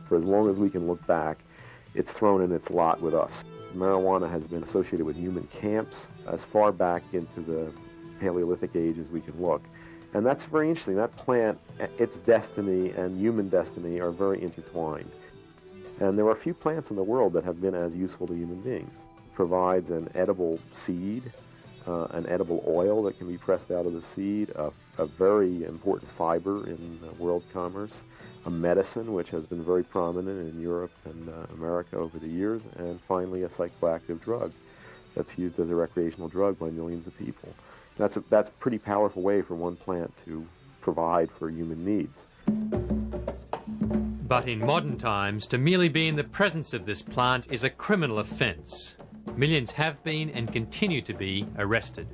For as long as we can look back, it's thrown in its lot with us. Marijuana has been associated with human camps as far back into the Paleolithic age as we can look. And that's very interesting. That plant, its destiny and human destiny are very intertwined. And there are few plants in the world that have been as useful to human beings. It provides an edible seed, an edible oil that can be pressed out of the seed, a very important fiber in world commerce, a medicine which has been very prominent in Europe and America over the years, and finally a psychoactive drug that's used as a recreational drug by millions of people. That's a pretty powerful way for one plant to provide for human needs. But in modern times, to merely be in the presence of this plant is a criminal offence. Millions have been and continue to be arrested.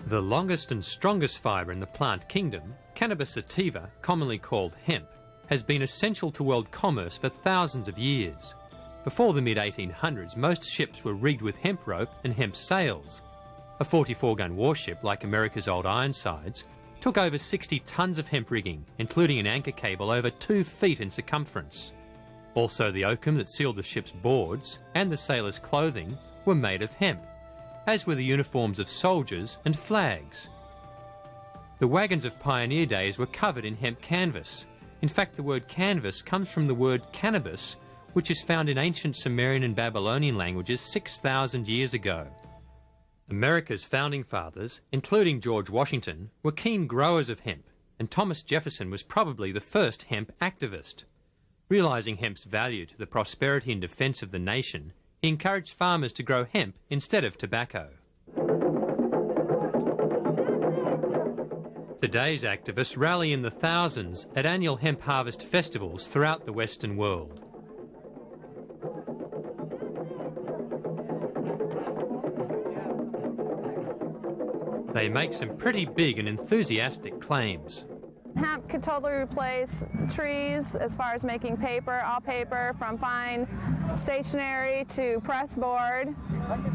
The longest and strongest fibre in the plant kingdom, Cannabis sativa, commonly called hemp, has been essential to world commerce for thousands of years. Before the mid-1800s, most ships were rigged with hemp rope and hemp sails. A 44-gun warship, like America's old Ironsides, took over 60 tons of hemp rigging, including an anchor cable over 2 feet in circumference. Also, the oakum that sealed the ship's boards and the sailors' clothing were made of hemp, as were the uniforms of soldiers and flags. The wagons of pioneer days were covered in hemp canvas. In fact, the word canvas comes from the word cannabis, which is found in ancient Sumerian and Babylonian languages 6,000 years ago. America's founding fathers, including George Washington, were keen growers of hemp, and Thomas Jefferson was probably the first hemp activist. Realising hemp's value to the prosperity and defence of the nation, he encouraged farmers to grow hemp instead of tobacco. Today's activists rally in the thousands at annual hemp harvest festivals throughout the Western world. They make some pretty big and enthusiastic claims. Hemp could totally replace trees as far as making paper, all paper, from fine stationery to press board,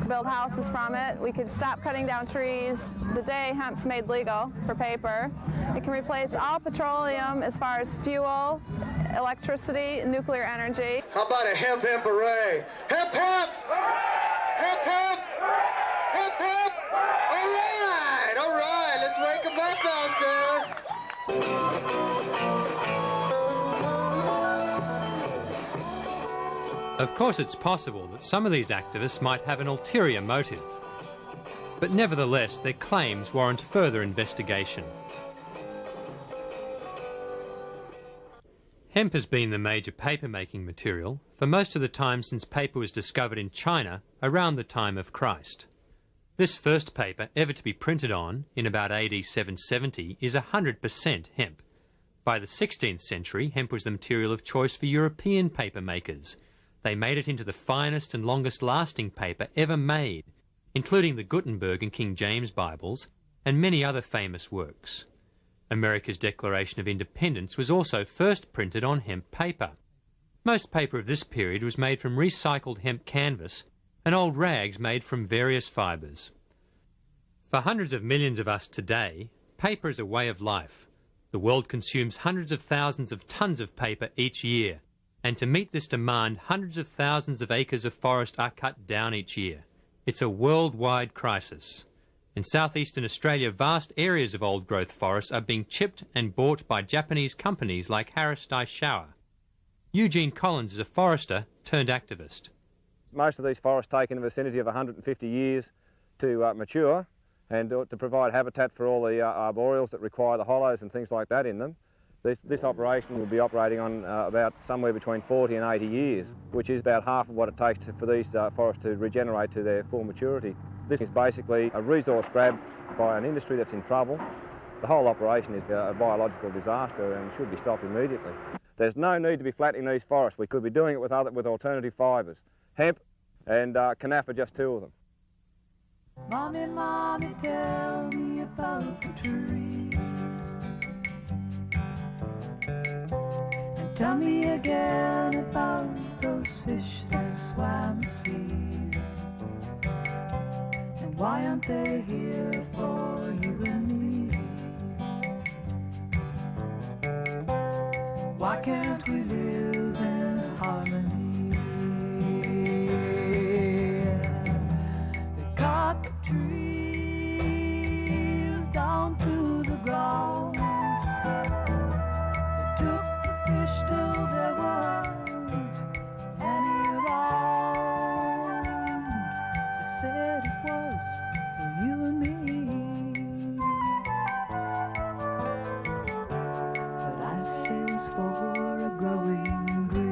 build houses from it. We could stop cutting down trees the day hemp's made legal for paper. It can replace all petroleum as far as fuel, electricity, nuclear energy. How about a hemp hooray? Hemp hemp! Hemp hemp! Hemp hemp! All right, let's wake them up out there. Of course, it's possible that some of these activists might have an ulterior motive, but nevertheless their claims warrant further investigation. Hemp has been the major paper-making material for most of the time since paper was discovered in China around the time of Christ. This first paper ever to be printed on, in about AD 770, is 100% hemp. By the 16th century, hemp was the material of choice for European paper makers. They made it into the finest and longest-lasting paper ever made, including the Gutenberg and King James Bibles, and many other famous works. America's Declaration of Independence was also first printed on hemp paper. Most paper of this period was made from recycled hemp canvas and old rags made from various fibres. For hundreds of millions of us today, paper is a way of life. The world consumes hundreds of thousands of tons of paper each year, and to meet this demand, hundreds of thousands of acres of forest are cut down each year. It's a worldwide crisis. In southeastern Australia, vast areas of old-growth forests are being chipped and bought by Japanese companies like Harris Daishowa. Eugene Collins is a forester turned activist. Most of these forests take in the vicinity of 150 years to mature and to provide habitat for all the arboreals that require the hollows and things like that in them. This operation will be operating on about somewhere between 40 and 80 years, which is about half of what it takes for these forests to regenerate to their full maturity. This is basically a resource grab by an industry that's in trouble. The whole operation is a biological disaster and should be stopped immediately. There's no need to be flattening these forests. We could be doing it with alternative fibres. Hemp and canaf are just two of them. Mommy, Mommy, tell me about the trees. And tell me again about those fish that swam the seas. And why aren't they here for you and me? Why can't we live in harmony? They cut the trees down to the ground. They took the fish till there weren't any around. They said it was for you and me. But I say it's for a growing greed.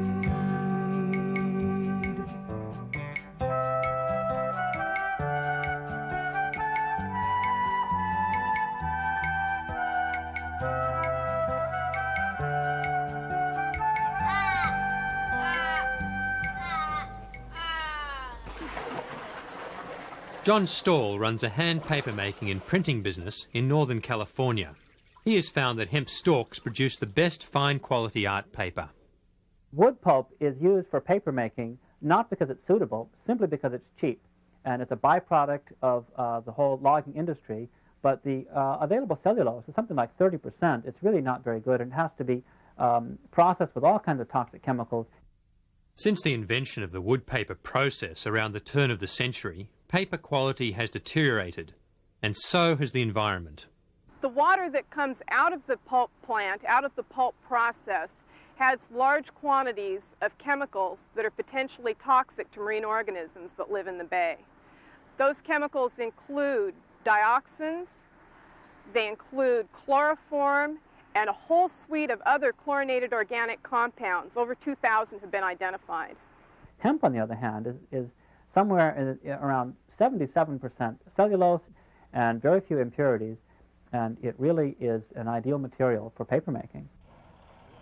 John Stall runs a hand paper making and printing business in Northern California. He has found that hemp stalks produce the best fine quality art paper. Wood pulp is used for paper making not because it's suitable, simply because it's cheap. And it's a byproduct of the whole logging industry. But the available cellulose is something like 30%. It's really not very good, and it has to be processed with all kinds of toxic chemicals. Since the invention of the wood paper process around the turn of the century, paper quality has deteriorated, and so has the environment. The water that comes out of the pulp plant, out of the pulp process, has large quantities of chemicals that are potentially toxic to marine organisms that live in the bay. Those chemicals include dioxins, they include chloroform, and a whole suite of other chlorinated organic compounds. Over 2,000 have been identified. Hemp, on the other hand, is somewhere around 77% cellulose and very few impurities, and it really is an ideal material for paper making.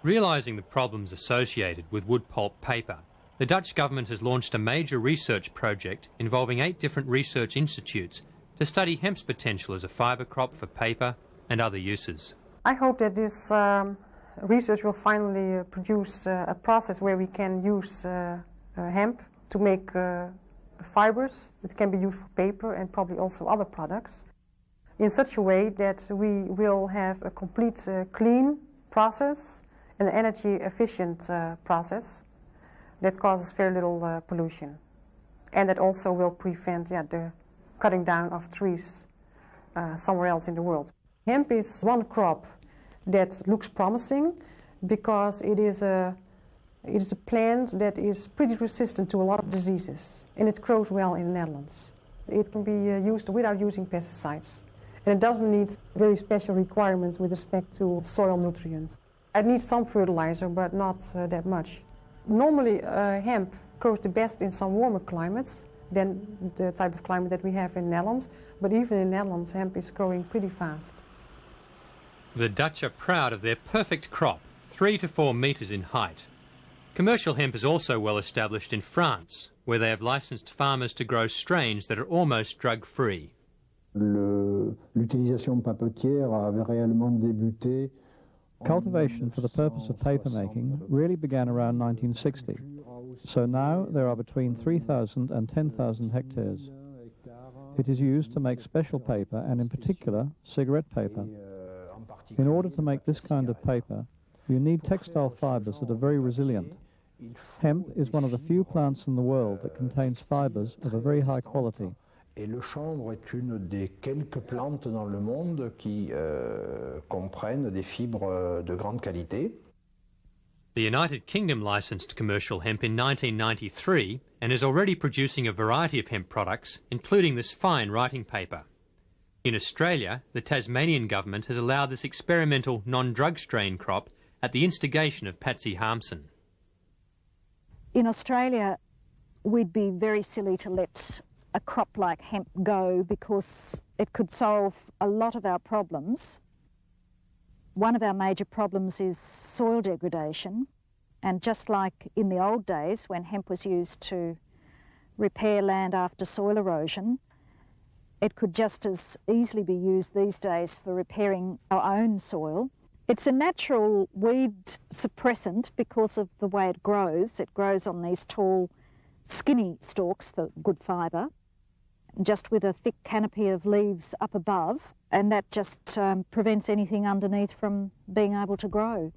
Realising the problems associated with wood pulp paper, the Dutch government has launched a major research project involving 8 different research institutes to study hemp's potential as a fibre crop for paper and other uses. I hope that this research will finally produce a process where we can use hemp to make fibers that can be used for paper and probably also other products in such a way that we will have a complete clean process and an energy efficient process that causes very little pollution, and that also will prevent the cutting down of trees somewhere else in the world. Hemp is one crop that looks promising because it is a plant that is pretty resistant to a lot of diseases, and it grows well in the Netherlands. It can be used without using pesticides, and it doesn't need very special requirements with respect to soil nutrients. It needs some fertilizer, but not that much. Normally, hemp grows the best in some warmer climates than the type of climate that we have in the Netherlands, but even in the Netherlands, hemp is growing pretty fast. The Dutch are proud of their perfect crop, 3 to 4 metres in height. Commercial hemp is also well established in France, where they have licensed farmers to grow strains that are almost drug-free. L'utilisation papetière avait réellement débuté. Cultivation for the purpose of paper making really began around 1960. So now there are between 3,000 and 10,000 hectares. It is used to make special paper, and in particular cigarette paper. In order to make this kind of paper, you need textile fibers that are very resilient. Hemp is one of the few plants in the world that contains fibers of a very high quality. Et le chanvre est une des quelques plantes dans le monde qui comprennent des fibres de grande qualité. The United Kingdom licensed commercial hemp in 1993 and is already producing a variety of hemp products, including this fine writing paper. In Australia, the Tasmanian government has allowed this experimental non-drug strain crop at the instigation of Patsy Harmson. In Australia, we'd be very silly to let a crop like hemp go because it could solve a lot of our problems. One of our major problems is soil degradation, and just like in the old days when hemp was used to repair land after soil erosion, it could just as easily be used these days for repairing our own soil. It's a natural weed suppressant because of the way it grows. It grows on these tall, skinny stalks for good fibre, just with a thick canopy of leaves up above, and that just prevents anything underneath from being able to grow.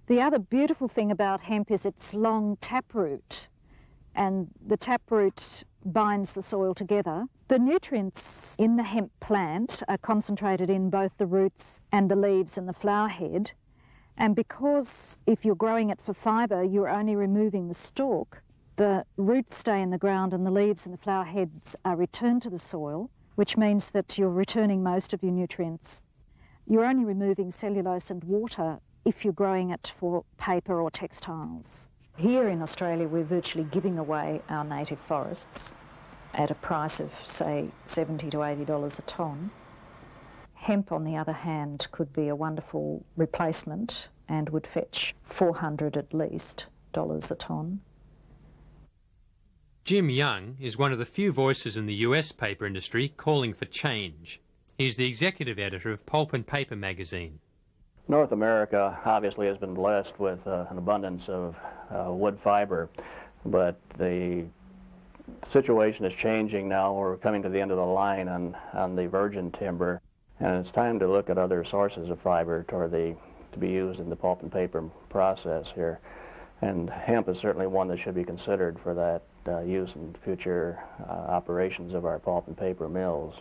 The other beautiful thing about hemp is its long taproot, and the taproot binds the soil together. The nutrients in the hemp plant are concentrated in both the roots and the leaves and the flower head, and because if you're growing it for fibre, you're only removing the stalk, the roots stay in the ground and the leaves and the flower heads are returned to the soil, which means that you're returning most of your nutrients. You're only removing cellulose and water if you're growing it for paper or textiles. Here in Australia, we're virtually giving away our native forests at a price of, say, $70 to $80 a tonne. Hemp, on the other hand, could be a wonderful replacement and would fetch $400 at least a tonne. Jim Young is one of the few voices in the US paper industry calling for change. He's the executive editor of Pulp and Paper magazine. North America obviously has been blessed with an abundance of wood fiber, but the situation is changing now. We're coming to the end of the line on the virgin timber, and it's time to look at other sources of fiber to be used in the pulp and paper process here. And hemp is certainly one that should be considered for that use in future operations of our pulp and paper mills.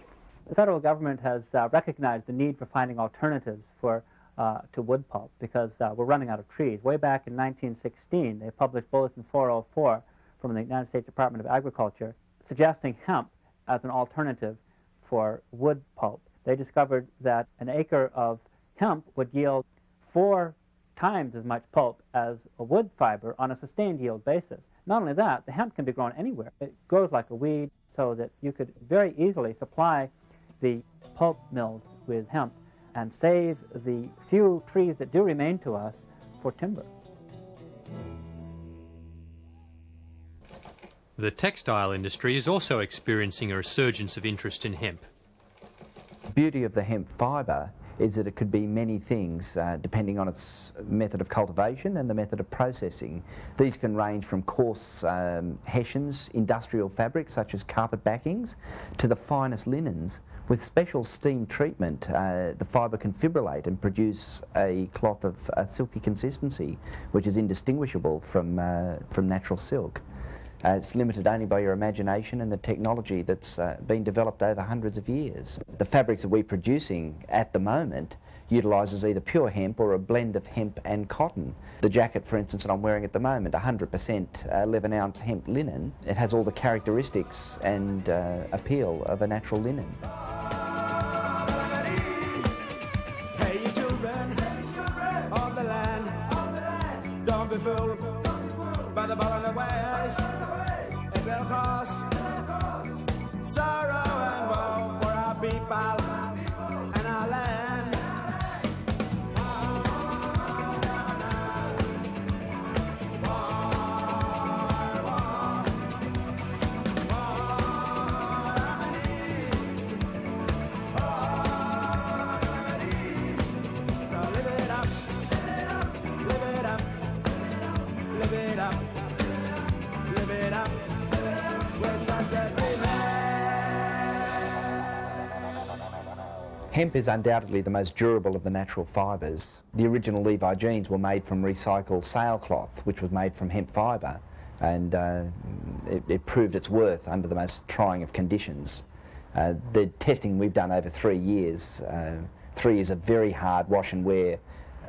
The federal government has recognized the need for finding alternatives to wood pulp because we're running out of trees. Way back in 1916, they published Bulletin 404 from the United States Department of Agriculture suggesting hemp as an alternative for wood pulp. They discovered that an acre of hemp would yield 4 times as much pulp as a wood fiber on a sustained yield basis. Not only that, the hemp can be grown anywhere. It grows like a weed so that you could very easily supply the pulp mills with hemp and save the few trees that do remain to us for timber. The textile industry is also experiencing a resurgence of interest in hemp. The beauty of the hemp fibre is that it could be many things depending on its method of cultivation and the method of processing. These can range from coarse hessians, industrial fabrics such as carpet backings, to the finest linens. With special steam treatment, the fibre can fibrillate and produce a cloth of a silky consistency, which is indistinguishable from natural silk. It's limited only by your imagination and the technology that's been developed over hundreds of years. The fabrics that we're producing at the moment utilises either pure hemp or a blend of hemp and cotton. The jacket, for instance, that I'm wearing at the moment, 100% 11-ounce hemp linen. It has all the characteristics and appeal of a natural linen. Hey, you children of the land, don't be fooled by the ball on the waves. It will cause sorrow and woe for our people and our land. So live it up, live it up, live it up, live it up. Hemp is undoubtedly the most durable of the natural fibres. The original Levi jeans were made from recycled sailcloth, which was made from hemp fibre, and it proved its worth under the most trying of conditions. The testing we've done over 3 years, 3 years of very hard wash and wear,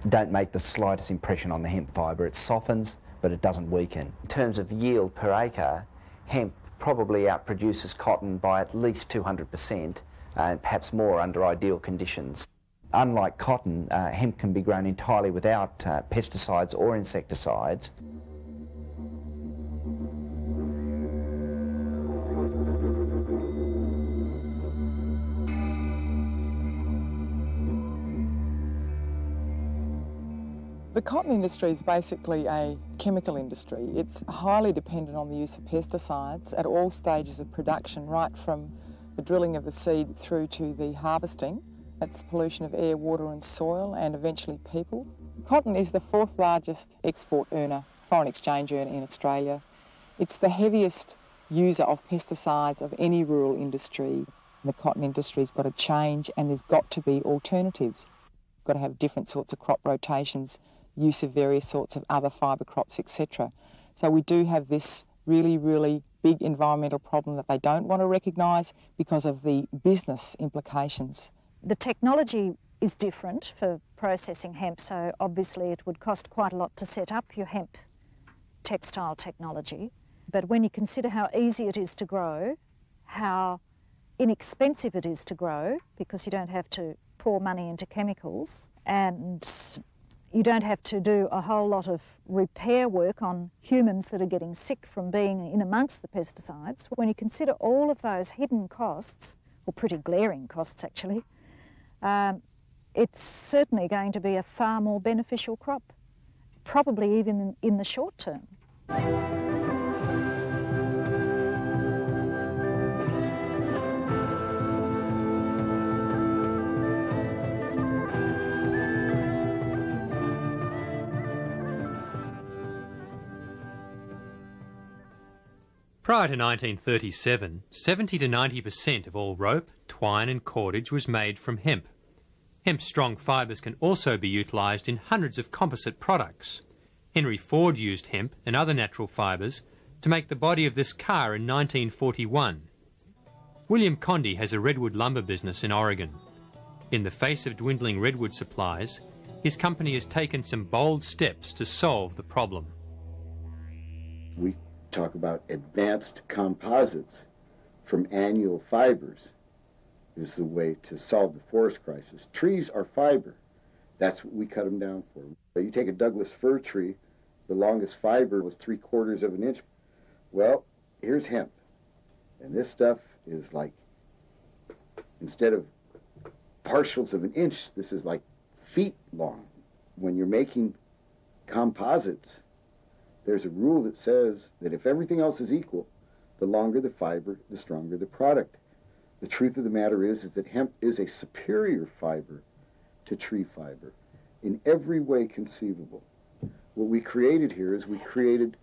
don't make the slightest impression on the hemp fibre. It softens, but it doesn't weaken. In terms of yield per acre, hemp probably outproduces cotton by at least 200%, and perhaps more under ideal conditions. Unlike cotton, hemp can be grown entirely without pesticides or insecticides. The cotton industry is basically a chemical industry. It's highly dependent on the use of pesticides at all stages of production, right from the drilling of the seed through to the harvesting. That's pollution of air, water and soil, and eventually people. Cotton is the fourth largest export earner, foreign exchange earner in Australia. It's the heaviest user of pesticides of any rural industry. The cotton industry's got to change, and there's got to be alternatives. Got to have different sorts of crop rotations, use of various sorts of other fibre crops, etc. So we do have this really, really big environmental problem that they don't want to recognise because of the business implications. The technology is different for processing hemp, so obviously it would cost quite a lot to set up your hemp textile technology. But when you consider how easy it is to grow, how inexpensive it is to grow, because you don't have to pour money into chemicals, and you don't have to do a whole lot of repair work on humans that are getting sick from being in amongst the pesticides. When you consider all of those hidden costs, or pretty glaring costs actually, it's certainly going to be a far more beneficial crop, probably even in the short term. Prior to 1937, 70 to 90% of all rope, twine and cordage was made from hemp. Hemp-strong fibres can also be utilised in hundreds of composite products. Henry Ford used hemp and other natural fibres to make the body of this car in 1941. William Condy has a redwood lumber business in Oregon. In the face of dwindling redwood supplies, his company has taken some bold steps to solve the problem. We talk about advanced composites from annual fibers is the way to solve the forest crisis. Trees are fiber. That's what we cut them down for. You take a Douglas fir tree, the longest fiber was 3/4 of an inch. Well, here's hemp. And this stuff is like, instead of partials of an inch, this is like feet long. When you're making composites, there's a rule that says that if everything else is equal, the longer the fiber, the stronger the product. The truth of the matter is that hemp is a superior fiber to tree fiber in every way conceivable. What we created here is we created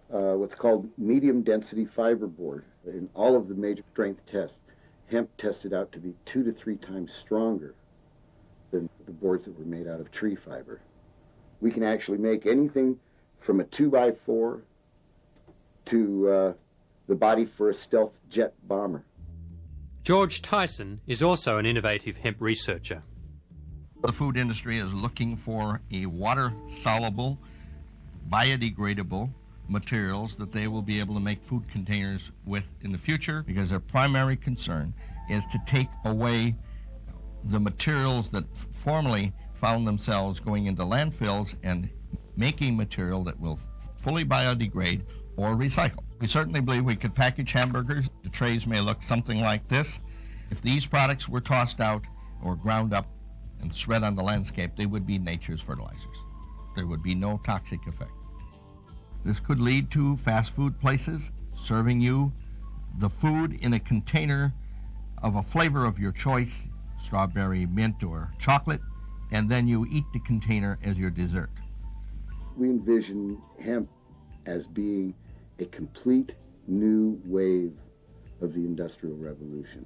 what's called medium density fiber board. In all of the major strength tests, hemp tested out to be 2 to 3 times stronger than the boards that were made out of tree fiber. We can actually make anything from a 2x4 to the body for a stealth jet bomber. George Tyson is also an innovative hemp researcher. The food industry is looking for a water-soluble, biodegradable materials that they will be able to make food containers with in the future, because their primary concern is to take away the materials that formerly found themselves going into landfills and making material that will fully biodegrade or recycle. We certainly believe we could package hamburgers. The trays may look something like this. If these products were tossed out or ground up and spread on the landscape, they would be nature's fertilizers. There would be no toxic effect. This could lead to fast food places serving you the food in a container of a flavor of your choice, strawberry, mint, or chocolate, and then you eat the container as your dessert. We envision hemp as being a complete new wave of the Industrial Revolution,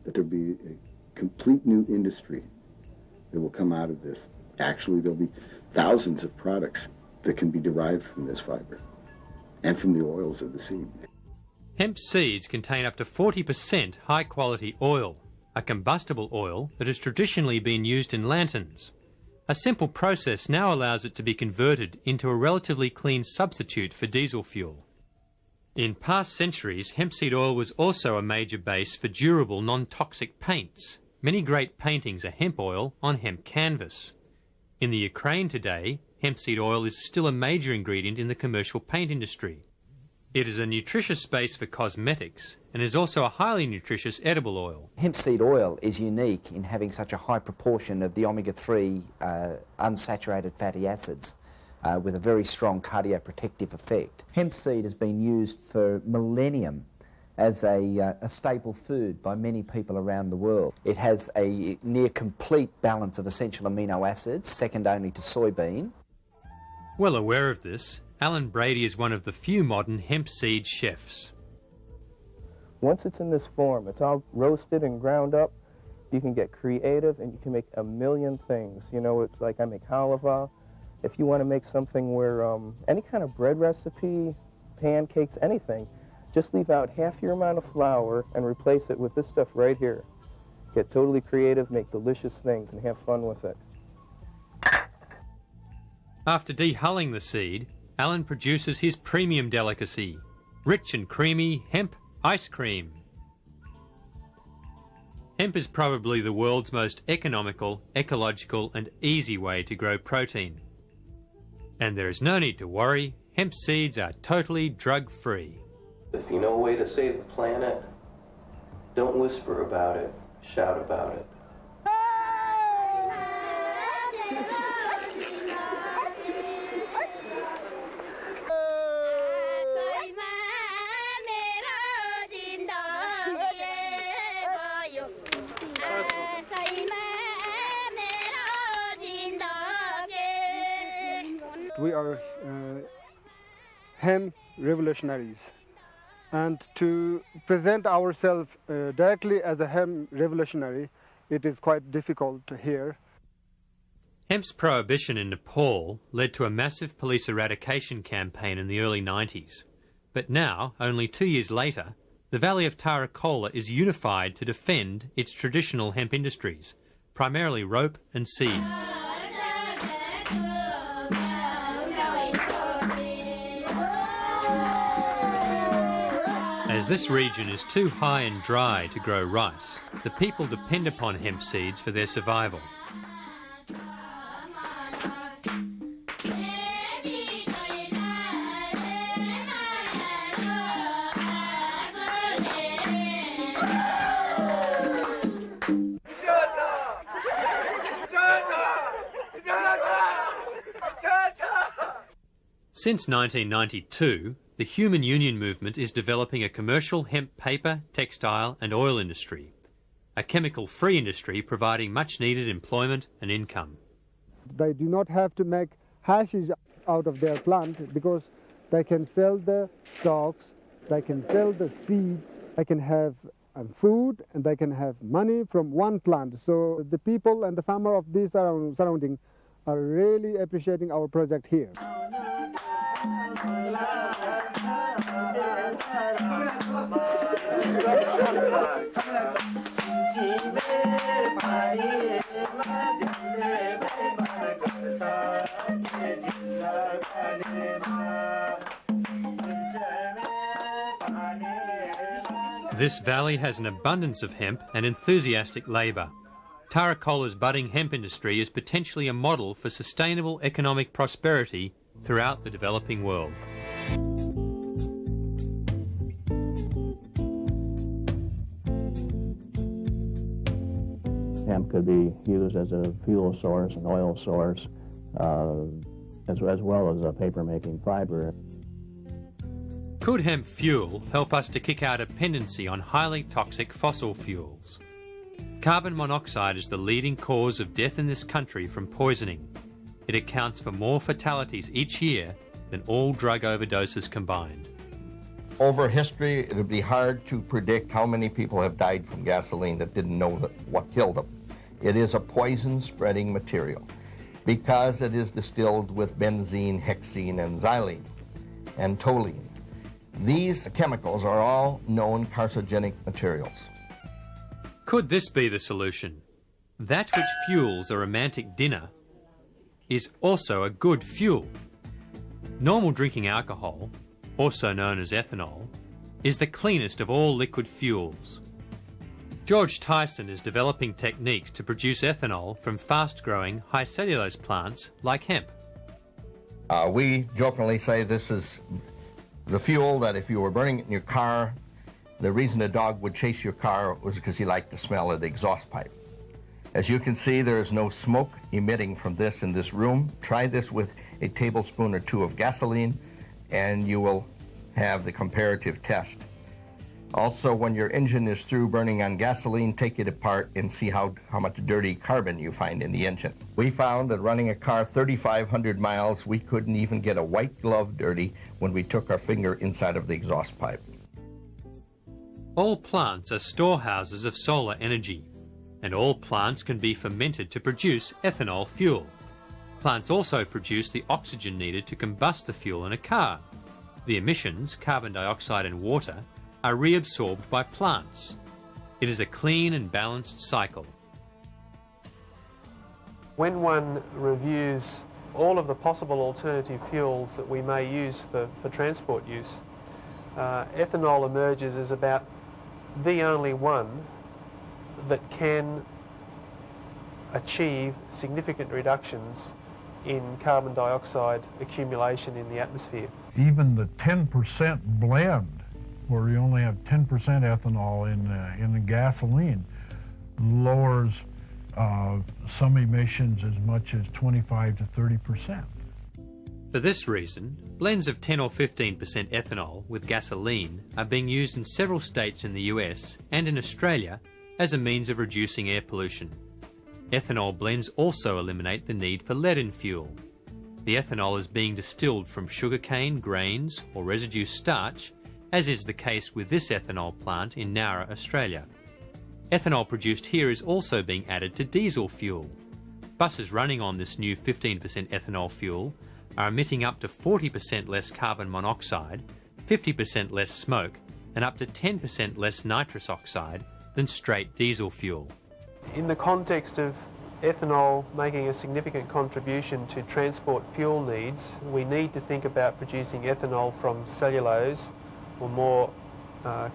that there'll be a complete new industry that will come out of this. Actually, there'll be thousands of products that can be derived from this fiber and from the oils of the seed. Hemp seeds contain up to 40% high-quality oil, a combustible oil that has traditionally been used in lanterns. A simple process now allows it to be converted into a relatively clean substitute for diesel fuel. In past centuries, hemp seed oil was also a major base for durable, non-toxic paints. Many great paintings are hemp oil on hemp canvas. In the Ukraine today, hemp seed oil is still a major ingredient in the commercial paint industry. It is a nutritious base for cosmetics and is also a highly nutritious edible oil. Hemp seed oil is unique in having such a high proportion of the omega-3 unsaturated fatty acids. with a very strong cardioprotective effect. Hemp seed has been used for millennium as a staple food by many people around the world. It has a near complete balance of essential amino acids, second only to soybean. Well aware of this, Alan Brady is one of the few modern hemp seed chefs. Once it's in this form, it's all roasted and ground up, you can get creative and you can make a million things. You know, it's like I make halava. If you want to make something where any kind of bread recipe, pancakes, anything, just leave out half your amount of flour and replace it with this stuff right here. Get totally creative, make delicious things, and have fun with it. After dehulling the seed, Alan produces his premium delicacy, rich and creamy hemp ice cream. Hemp is probably the world's most economical, ecological and easy way to grow protein. And there is no need to worry, hemp seeds are totally drug-free. If you know a way to save the planet, don't whisper about it, shout about it. We are hemp revolutionaries, and to present ourselves directly as a hemp revolutionary, it is quite difficult here. Hemp's prohibition in Nepal led to a massive police eradication campaign in the early 90s. But now, only 2 years later, the Valley of Tarakola is unified to defend its traditional hemp industries, primarily rope and seeds. As this region is too high and dry to grow rice, the people depend upon hemp seeds for their survival. Since 1992, the Human Union movement is developing a commercial hemp paper, textile and oil industry, a chemical-free industry providing much-needed employment and income. They do not have to make hashish out of their plant because they can sell the stalks, they can sell the seeds, they can have food and they can have money from one plant. So the people and the farmer of these surrounding are really appreciating our project here. This valley has an abundance of hemp and enthusiastic labour. Tarakola's budding hemp industry is potentially a model for sustainable economic prosperity throughout the developing world. Hemp could be used as a fuel source, an oil source, as well as a paper-making fiber. Could hemp fuel help us to kick our dependency on highly toxic fossil fuels? Carbon monoxide is the leading cause of death in this country from poisoning. It accounts for more fatalities each year than all drug overdoses combined. Over history, it would be hard to predict how many people have died from gasoline that didn't know what killed them. It is a poison-spreading material because it is distilled with benzene, hexene, and xylene, and toluene. These chemicals are all known carcinogenic materials. Could this be the solution? That which fuels a romantic dinner is also a good fuel. Normal drinking alcohol, also known as ethanol, is the cleanest of all liquid fuels. George Tyson is developing techniques to produce ethanol from fast-growing, high cellulose plants like hemp. We jokingly say this is the fuel that if you were burning it in your car, the reason a dog would chase your car was because he liked the smell of the exhaust pipe. As you can see, there is no smoke emitting from this in this room. Try this with a tablespoon or two of gasoline, and you will have the comparative test. Also, when your engine is through burning on gasoline, take it apart and see how much dirty carbon you find in the engine. We found that running a car 3,500 miles, we couldn't even get a white glove dirty when we took our finger inside of the exhaust pipe. All plants are storehouses of solar energy, and all plants can be fermented to produce ethanol fuel. Plants also produce the oxygen needed to combust the fuel in a car. The emissions, carbon dioxide and water, are reabsorbed by plants. It is a clean and balanced cycle. When one reviews all of the possible alternative fuels that we may use for transport use, ethanol emerges as about the only one that can achieve significant reductions in carbon dioxide accumulation in the atmosphere. Even the 10% blend, where you only have 10% ethanol in the gasoline, lowers some emissions as much as 25 to 30%. For this reason, blends of 10 or 15% ethanol with gasoline are being used in several states in the US and in Australia as a means of reducing air pollution. Ethanol blends also eliminate the need for lead in fuel. The ethanol is being distilled from sugarcane, grains or residue starch, as is the case with this ethanol plant in Nowra, Australia. Ethanol produced here is also being added to diesel fuel. Buses running on this new 15% ethanol fuel are emitting up to 40% less carbon monoxide, 50% less smoke, and up to 10% less nitrous oxide than straight diesel fuel. In the context of ethanol making a significant contribution to transport fuel needs, we need to think about producing ethanol from cellulose, or more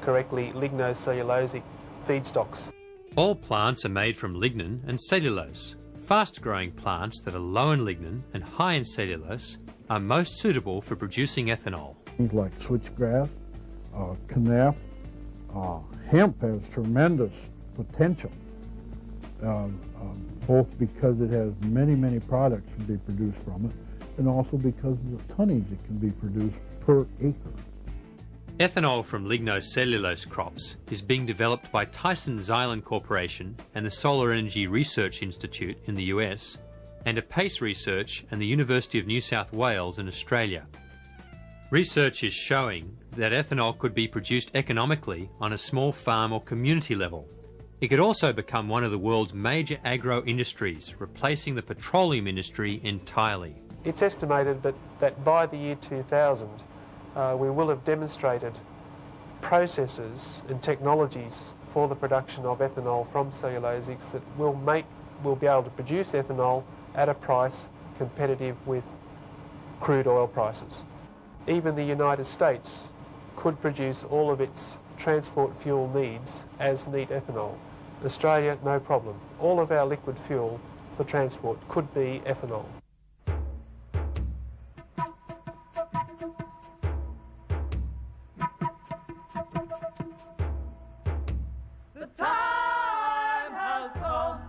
correctly, lignocellulosic feedstocks. All plants are made from lignin and cellulose. Fast-growing plants that are low in lignin and high in cellulose are most suitable for producing ethanol. Things like switchgrass, canaf, hemp has tremendous potential, both because it has many products to be produced from it, and also because of the tonnage that can be produced per acre. Ethanol from lignocellulose crops is being developed by Tyson Xylem Corporation and the Solar Energy Research Institute in the US, and APACE Research and the University of New South Wales in Australia. Research is showing that ethanol could be produced economically on a small farm or community level. It could also become one of the world's major agro-industries, replacing the petroleum industry entirely. It's estimated that by the year 2000, we will have demonstrated processes and technologies for the production of ethanol from cellulosics that will be able to produce ethanol at a price competitive with crude oil prices. Even the United States could produce all of its transport fuel needs as neat ethanol. Australia, no problem. All of our liquid fuel for transport could be ethanol. The time has come.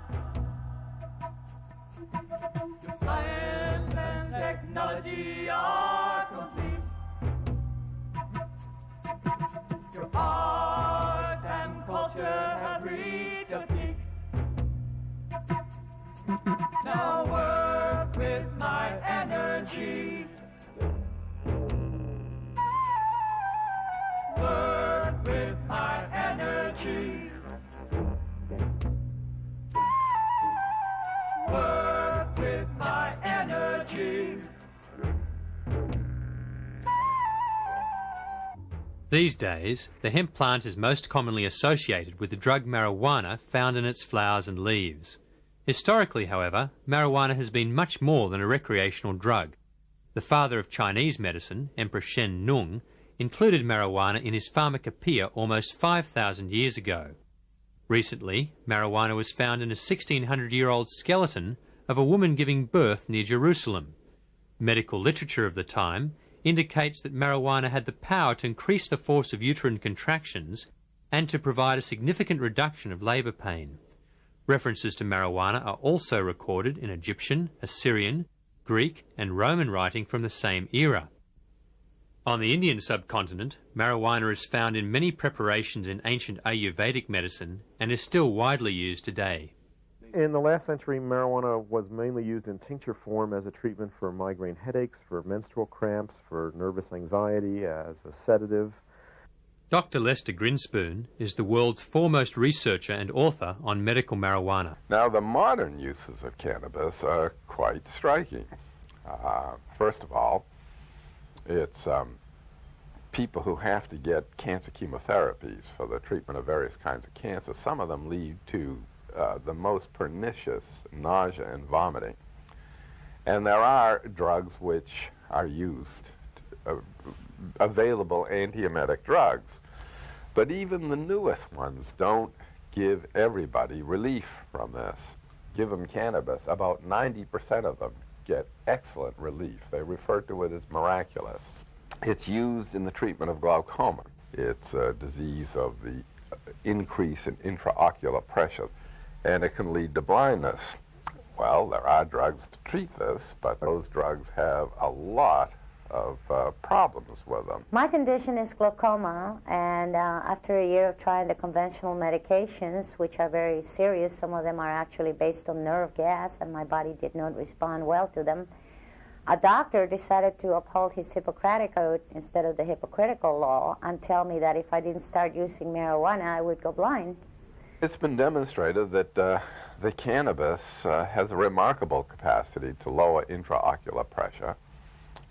Your science and technology are complete. Your art and culture have reached a peak. Now work with my energy. Work with my energy. Work with my energy. These days, the hemp plant is most commonly associated with the drug marijuana found in its flowers and leaves. Historically, however, marijuana has been much more than a recreational drug. The father of Chinese medicine, Emperor Shen Nung, included marijuana in his pharmacopoeia almost 5,000 years ago. Recently, marijuana was found in a 1,600-year-old skeleton of a woman giving birth near Jerusalem. Medical literature of the time indicates that marijuana had the power to increase the force of uterine contractions and to provide a significant reduction of labour pain. References to marijuana are also recorded in Egyptian, Assyrian, Greek and Roman writing from the same era. On the Indian subcontinent, marijuana is found in many preparations in ancient Ayurvedic medicine and is still widely used today. In the last century, marijuana was mainly used in tincture form as a treatment for migraine headaches, for menstrual cramps, for nervous anxiety, as a sedative. Dr. Lester Grinspoon is the world's foremost researcher and author on medical marijuana. Now, the modern uses of cannabis are quite striking. First of all, it's people who have to get cancer chemotherapies for the treatment of various kinds of cancer. Some of them lead to the most pernicious nausea and vomiting. And there are drugs which are used, available antiemetic drugs. But even the newest ones don't give everybody relief from this. Give them cannabis, about 90% of them get excellent relief. They refer to it as miraculous. It's used in the treatment of glaucoma. It's a disease of the increase in intraocular pressure, and it can lead to blindness. Well, there are drugs to treat this, but those drugs have a lot of problems with them. My condition is glaucoma, and after a year of trying the conventional medications, which are very serious, some of them are actually based on nerve gas, and my body did not respond well to them, a doctor decided to uphold his Hippocratic oath instead of the hypocritical law and tell me that if I didn't start using marijuana, I would go blind. It's been demonstrated that the cannabis has a remarkable capacity to lower intraocular pressure,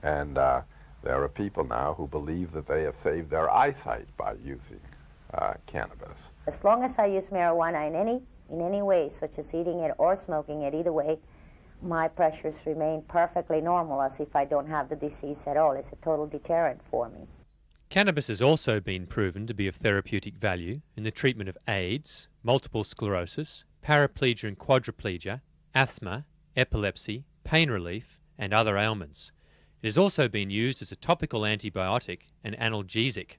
and there are people now who believe that they have saved their eyesight by using cannabis. As long as I use marijuana in any way, such as eating it or smoking it, either way, my pressures remain perfectly normal, as if I don't have the disease at all. It's a total deterrent for me. Cannabis has also been proven to be of therapeutic value in the treatment of AIDS, multiple sclerosis, paraplegia and quadriplegia, asthma, epilepsy, pain relief, and other ailments. It has also been used as a topical antibiotic and analgesic.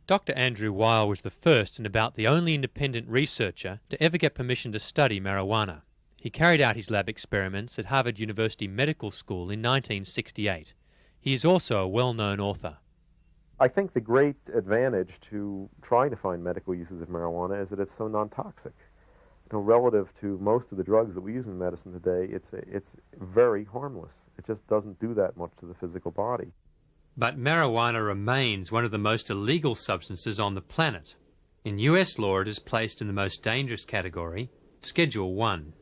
Dr. Andrew Weil was the first and about the only independent researcher to ever get permission to study marijuana. He carried out his lab experiments at Harvard University Medical School in 1968. He is also a well-known author. I think the great advantage to trying to find medical uses of marijuana is that it's so non-toxic. You know, relative to most of the drugs that we use in medicine today, it's very harmless. It just doesn't do that much to the physical body. But marijuana remains one of the most illegal substances on the planet. In US law, it is placed in the most dangerous category, Schedule 1.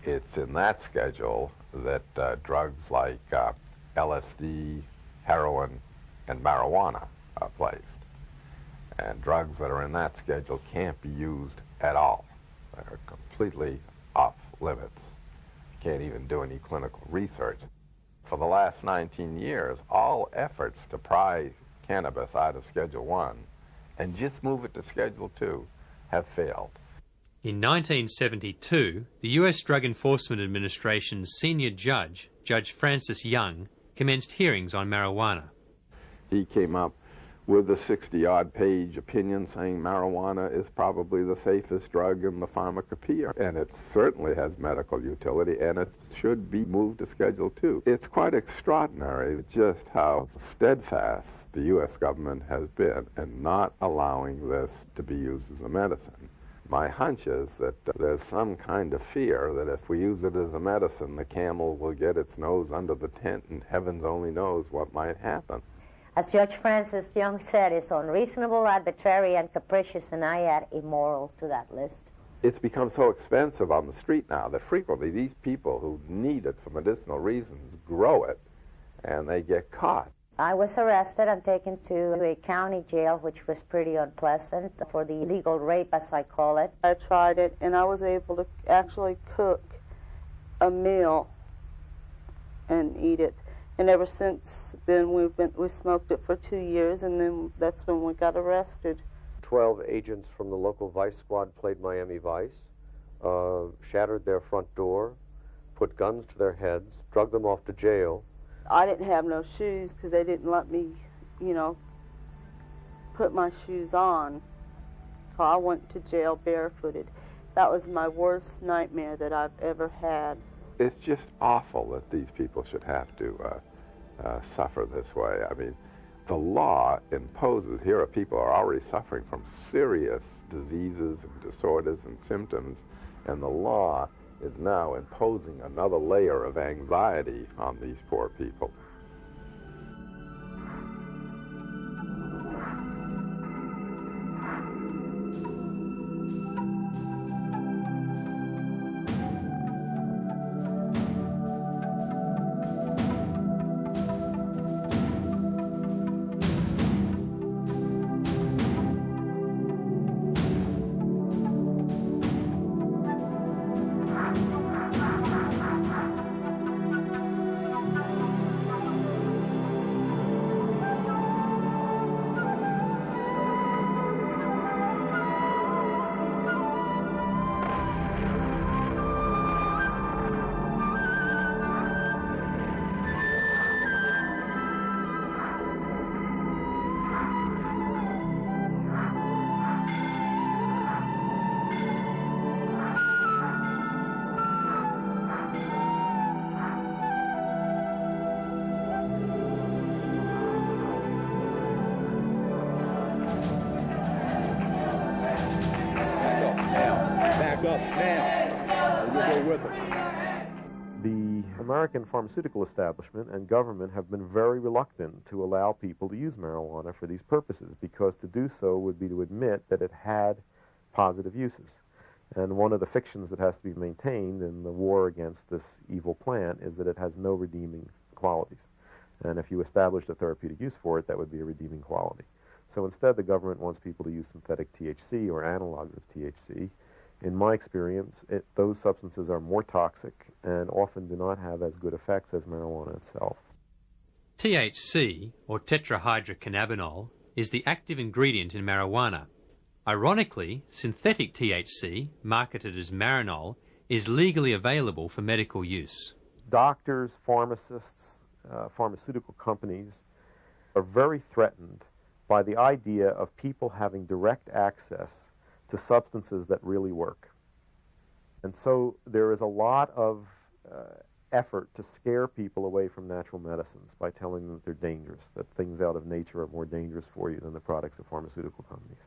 It's in that schedule that drugs like LSD, heroin, and marijuana are placed. And drugs that are in that schedule can't be used at all. They're completely off limits. You can't even do any clinical research. For the last 19 years, all efforts to pry cannabis out of Schedule 1 and just move it to Schedule 2 have failed. In 1972, the US Drug Enforcement Administration's senior judge, Judge Francis Young, commenced hearings on marijuana. He came up with a 60-odd page opinion saying marijuana is probably the safest drug in the pharmacopoeia, and it certainly has medical utility, and it should be moved to Schedule 2. It's quite extraordinary just how steadfast the U.S. government has been in not allowing this to be used as a medicine. My hunch is that there's some kind of fear that if we use it as a medicine, the camel will get its nose under the tent, and heavens only knows what might happen. As Judge Francis Young said, it's unreasonable, arbitrary, and capricious, and I add immoral to that list. It's become so expensive on the street now that frequently these people who need it for medicinal reasons grow it, and they get caught. I was arrested and taken to a county jail, which was pretty unpleasant, for the illegal rape, as I call it. I tried it, and I was able to actually cook a meal and eat it. And ever since then, we smoked it for 2 years, and then that's when we got arrested. 12 agents from the local Vice Squad played Miami Vice, shattered their front door, put guns to their heads, drug them off to jail. I didn't have no shoes because they didn't let me, put my shoes on. So I went to jail barefooted. That was my worst nightmare that I've ever had. It's just awful that these people should have to suffer this way. I mean, the law imposes, here are people who are already suffering from serious diseases and disorders and symptoms, and the law is now imposing another layer of anxiety on these poor people. The American pharmaceutical establishment and government have been very reluctant to allow people to use marijuana for these purposes, because to do so would be to admit that it had positive uses. And one of the fictions that has to be maintained in the war against this evil plant is that it has no redeeming qualities. And if you established a therapeutic use for it, that would be a redeeming quality. So instead, the government wants people to use synthetic THC or analogs of THC. In my experience, those substances are more toxic and often do not have as good effects as marijuana itself. THC, or tetrahydrocannabinol, is the active ingredient in marijuana. Ironically, synthetic THC, marketed as Marinol, is legally available for medical use. Doctors, pharmacists, pharmaceutical companies are very threatened by the idea of people having direct access to substances that really work. And so there is a lot of effort to scare people away from natural medicines by telling them that they're dangerous, that things out of nature are more dangerous for you than the products of pharmaceutical companies.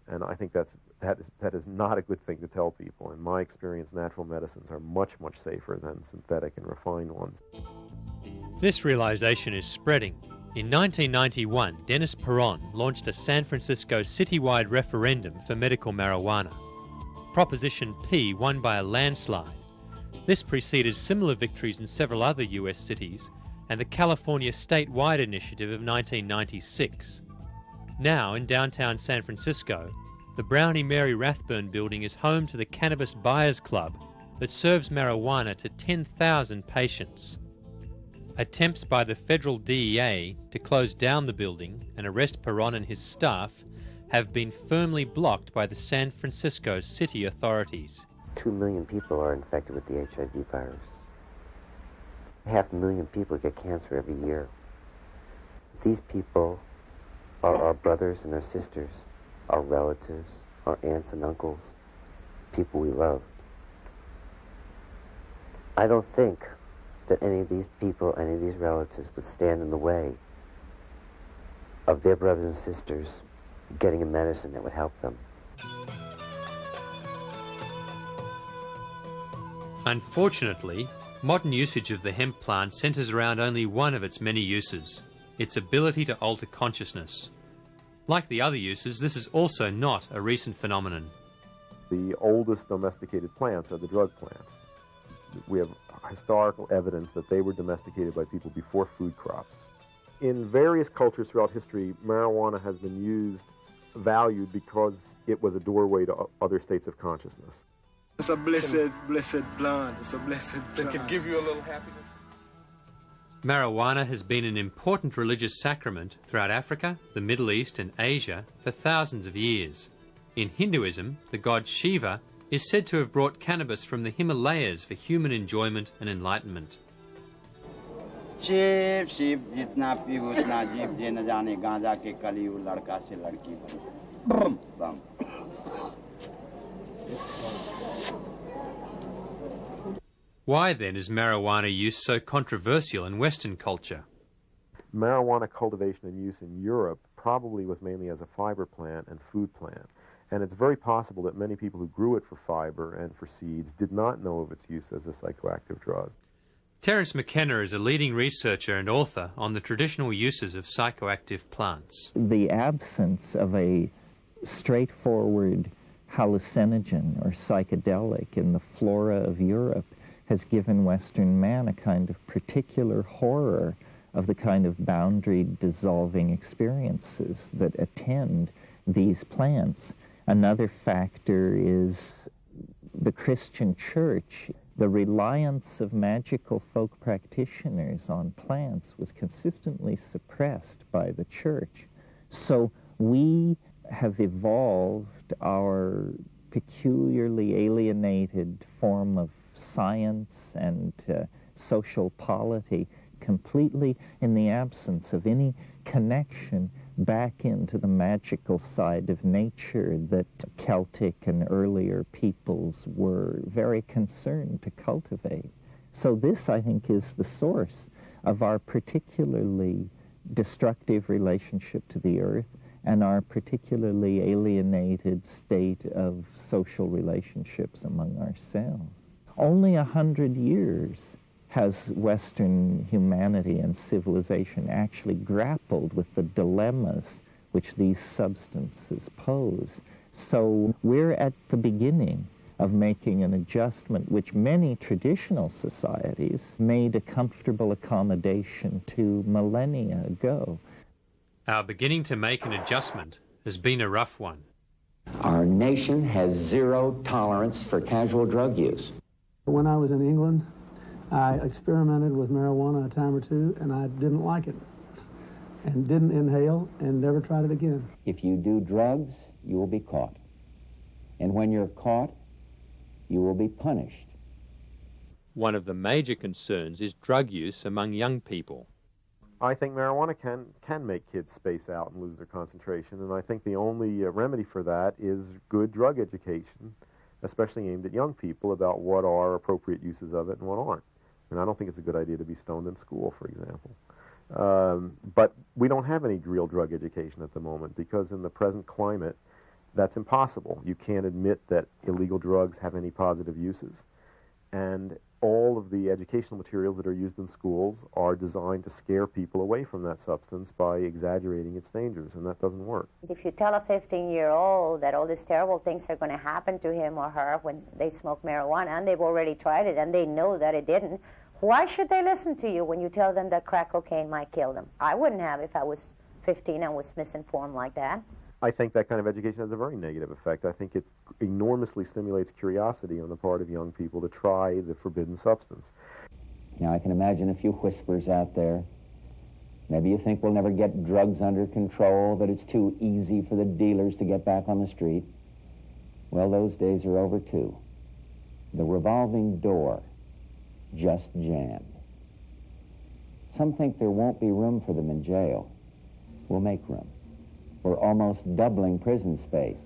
And I think that is not a good thing to tell people. In my experience, natural medicines are much, much safer than synthetic and refined ones. This realization is spreading. In 1991, Dennis Perron launched a San Francisco citywide referendum for medical marijuana. Proposition P won by a landslide. This preceded similar victories in several other US cities and the California statewide initiative of 1996. Now, in downtown San Francisco, the Brownie Mary Rathburn building is home to the Cannabis Buyers Club that serves marijuana to 10,000 patients. Attempts by the federal DEA to close down the building and arrest Perron and his staff have been firmly blocked by the San Francisco city authorities. 2 million people are infected with the HIV virus. 500,000 people get cancer every year. These people are our brothers and our sisters, our relatives, our aunts and uncles, people we love. I don't think that any of these people, any of these relatives would stand in the way of their brothers and sisters getting a medicine that would help them. Unfortunately, modern usage of the hemp plant centers around only one of its many uses, its ability to alter consciousness. Like the other uses, this is also not a recent phenomenon. The oldest domesticated plants are the drug plants. We have historical evidence that they were domesticated by people before food crops. In various cultures throughout history, marijuana has been used, valued, because it was a doorway to other states of consciousness. It's a blessed plant. It's a blessed plant. It can give you a little happiness. Marijuana has been an important religious sacrament throughout Africa, the Middle East and Asia for thousands of years. In Hinduism, the god Shiva is said to have brought cannabis from the Himalayas for human enjoyment and enlightenment. Shiv Shiv जितना P उतना जीव जे न जाने गांजा के कली लड़का से लड़की बम बम Why then is marijuana use so controversial in Western culture? Marijuana cultivation and use in Europe probably was mainly as a fiber plant and food plant. And it's very possible that many people who grew it for fiber and for seeds did not know of its use as a psychoactive drug. Terence McKenna is a leading researcher and author on the traditional uses of psychoactive plants. The absence of a straightforward hallucinogen or psychedelic in the flora of Europe has given Western man a kind of particular horror of the kind of boundary-dissolving experiences that attend these plants. Another factor is the Christian church. The reliance of magical folk practitioners on plants was consistently suppressed by the church. So we have evolved our peculiarly alienated form of science and social polity completely in the absence of any connection back into the magical side of nature that Celtic and earlier peoples were very concerned to cultivate. So this, I think, is the source of our particularly destructive relationship to the earth and our particularly alienated state of social relationships among ourselves. Only 100 years has Western humanity and civilization actually grappled with the dilemmas which these substances pose. So we're at the beginning of making an adjustment which many traditional societies made a comfortable accommodation to millennia ago. Our beginning to make an adjustment has been a rough one. Our nation has zero tolerance for casual drug use. When I was in England, I experimented with marijuana a time or two, and I didn't like it, and didn't inhale, and never tried it again. If you do drugs, you will be caught. And when you're caught, you will be punished. One of the major concerns is drug use among young people. I think marijuana can make kids space out and lose their concentration, and I think the only remedy for that is good drug education, especially aimed at young people, about what are appropriate uses of it and what aren't. And I don't think it's a good idea to be stoned in school, for example. But we don't have any real drug education at the moment because in the present climate, that's impossible. You can't admit that illegal drugs have any positive uses. And all of the educational materials that are used in schools are designed to scare people away from that substance by exaggerating its dangers, and that doesn't work. If you tell a 15-year-old that all these terrible things are going to happen to him or her when they smoke marijuana, and they've already tried it and they know that it didn't, why should they listen to you when you tell them that crack cocaine might kill them? I wouldn't have if I was 15 and was misinformed like that. I think that kind of education has a very negative effect. I think it enormously stimulates curiosity on the part of young people to try the forbidden substance. Now, I can imagine a few whispers out there. Maybe you think we'll never get drugs under control, that it's too easy for the dealers to get back on the street. Well, those days are over, too. The revolving door just jammed. Some think there won't be room for them in jail. We'll make room. We're almost doubling prison space.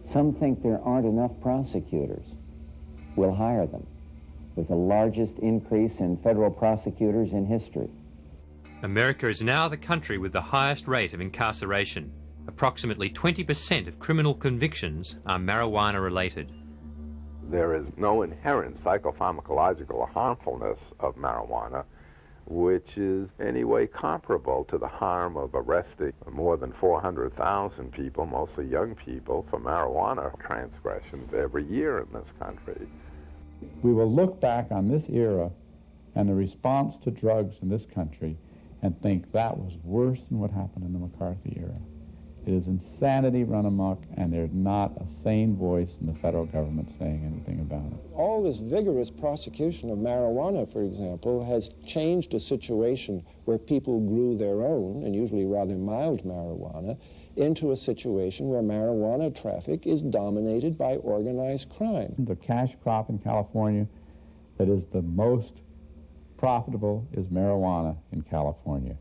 Some think there aren't enough prosecutors. We'll hire them, with the largest increase in federal prosecutors in history. America is now the country with the highest rate of incarceration. Approximately 20% of criminal convictions are marijuana-related. There is no inherent psychopharmacological harmfulness of marijuana, which is anyway comparable to the harm of arresting more than 400,000 people, mostly young people, for marijuana transgressions every year in this country. We will look back on this era and the response to drugs in this country and think that was worse than what happened in the McCarthy era. It is insanity run amok, and there's not a sane voice in the federal government saying anything about it. All this vigorous prosecution of marijuana, for example, has changed a situation where people grew their own, and usually rather mild marijuana, into a situation where marijuana traffic is dominated by organized crime. The cash crop in California that is the most profitable is marijuana in California.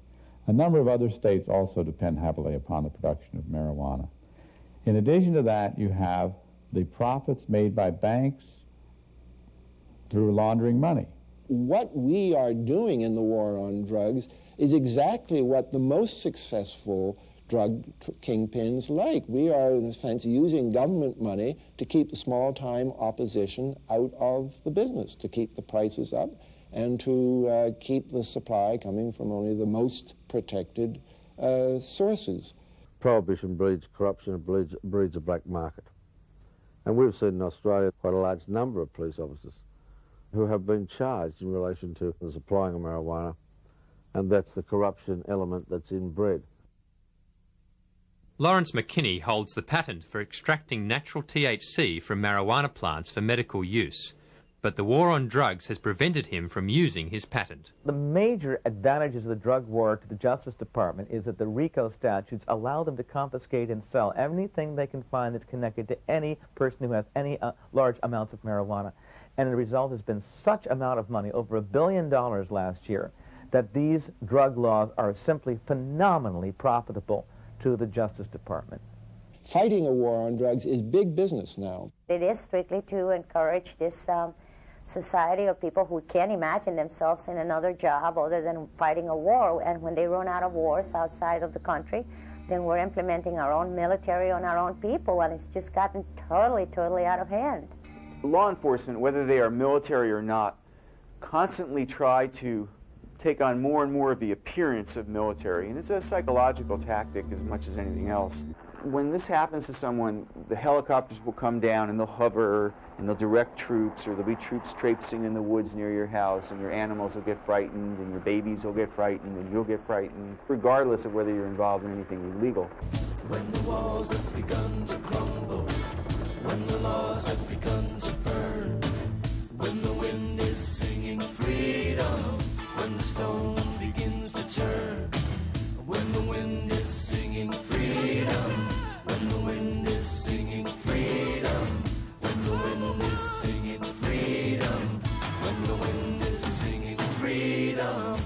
A number of other states also depend heavily upon the production of marijuana. In addition to that, you have the profits made by banks through laundering money. What we are doing in the war on drugs is exactly what the most successful drug kingpins like. We are, in a sense, using government money to keep the small-time opposition out of the business, to keep the prices up, and to keep the supply coming from only the most protected sources. Prohibition breeds corruption, it breeds a black market. And we've seen in Australia quite a large number of police officers who have been charged in relation to the supplying of marijuana, and that's the corruption element that's inbred. Lawrence McKinney holds the patent for extracting natural THC from marijuana plants for medical use, but the war on drugs has prevented him from using his patent. The major advantages of the drug war to the Justice Department is that the RICO statutes allow them to confiscate and sell anything they can find that's connected to any person who has any large amounts of marijuana. And the result has been such amount of money, over $1 billion last year, that these drug laws are simply phenomenally profitable to the Justice Department. Fighting a war on drugs is big business now. It is strictly to encourage this society of people who can't imagine themselves in another job other than fighting a war. And when they run out of wars outside of the country, then we're implementing our own military on our own people, and it's just gotten totally out of hand. Law enforcement, whether they are military or not, constantly try to take on more and more of the appearance of military, and it's a psychological tactic as much as anything else. When this happens to someone, the helicopters will come down and they'll hover and they'll direct troops, or there'll be troops traipsing in the woods near your house, and your animals will get frightened, and your babies will get frightened, and you'll get frightened, regardless of whether you're involved in anything illegal. When the walls have begun to crumble, when the laws have begun to burn, when the wind is singing freedom, when the stone begins to turn, when the wind is singing freedom, when the wind is singing freedom, when the wind is singing freedom, when the wind is singing freedom,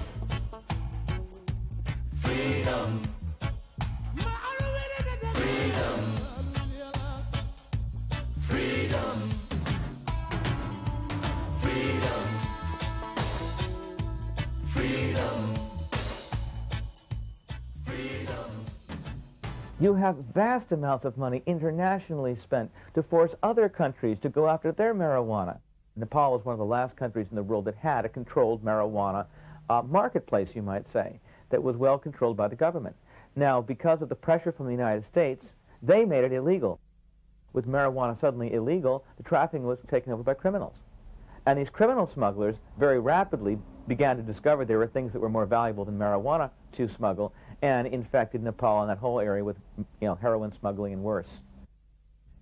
freedom, freedom, freedom, freedom, freedom, freedom. You have vast amounts of money internationally spent to force other countries to go after their marijuana. Nepal was one of the last countries in the world that had a controlled marijuana marketplace, you might say, that was well controlled by the government. Now, because of the pressure from the United States, they made it illegal. With marijuana suddenly illegal, the trafficking was taken over by criminals. And these criminal smugglers very rapidly began to discover there were things that were more valuable than marijuana to smuggle, and infected Nepal and that whole area with heroin smuggling and worse.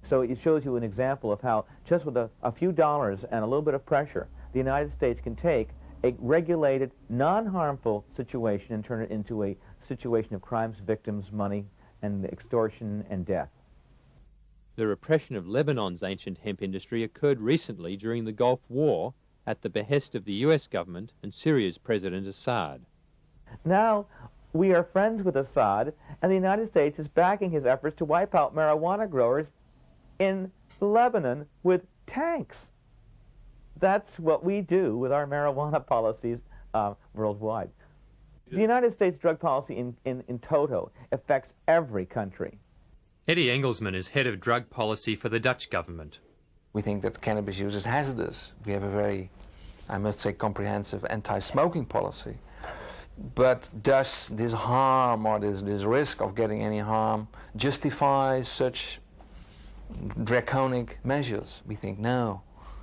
So it shows you an example of how just with a few dollars and a little bit of pressure, the United States can take a regulated, non-harmful situation and turn it into a situation of crimes, victims, money, and extortion and death. The repression of Lebanon's ancient hemp industry occurred recently during the Gulf War at the behest of the US government and Syria's President Assad. Now we are friends with Assad, and the United States is backing his efforts to wipe out marijuana growers in Lebanon with tanks. That's what we do with our marijuana policies worldwide. The United States drug policy in toto affects every country. Eddie Engelsman is head of drug policy for the Dutch government. We think that cannabis use is hazardous. We have a very, I must say, comprehensive anti-smoking policy. But does this harm or this risk of getting any harm justify such draconic measures? We think no.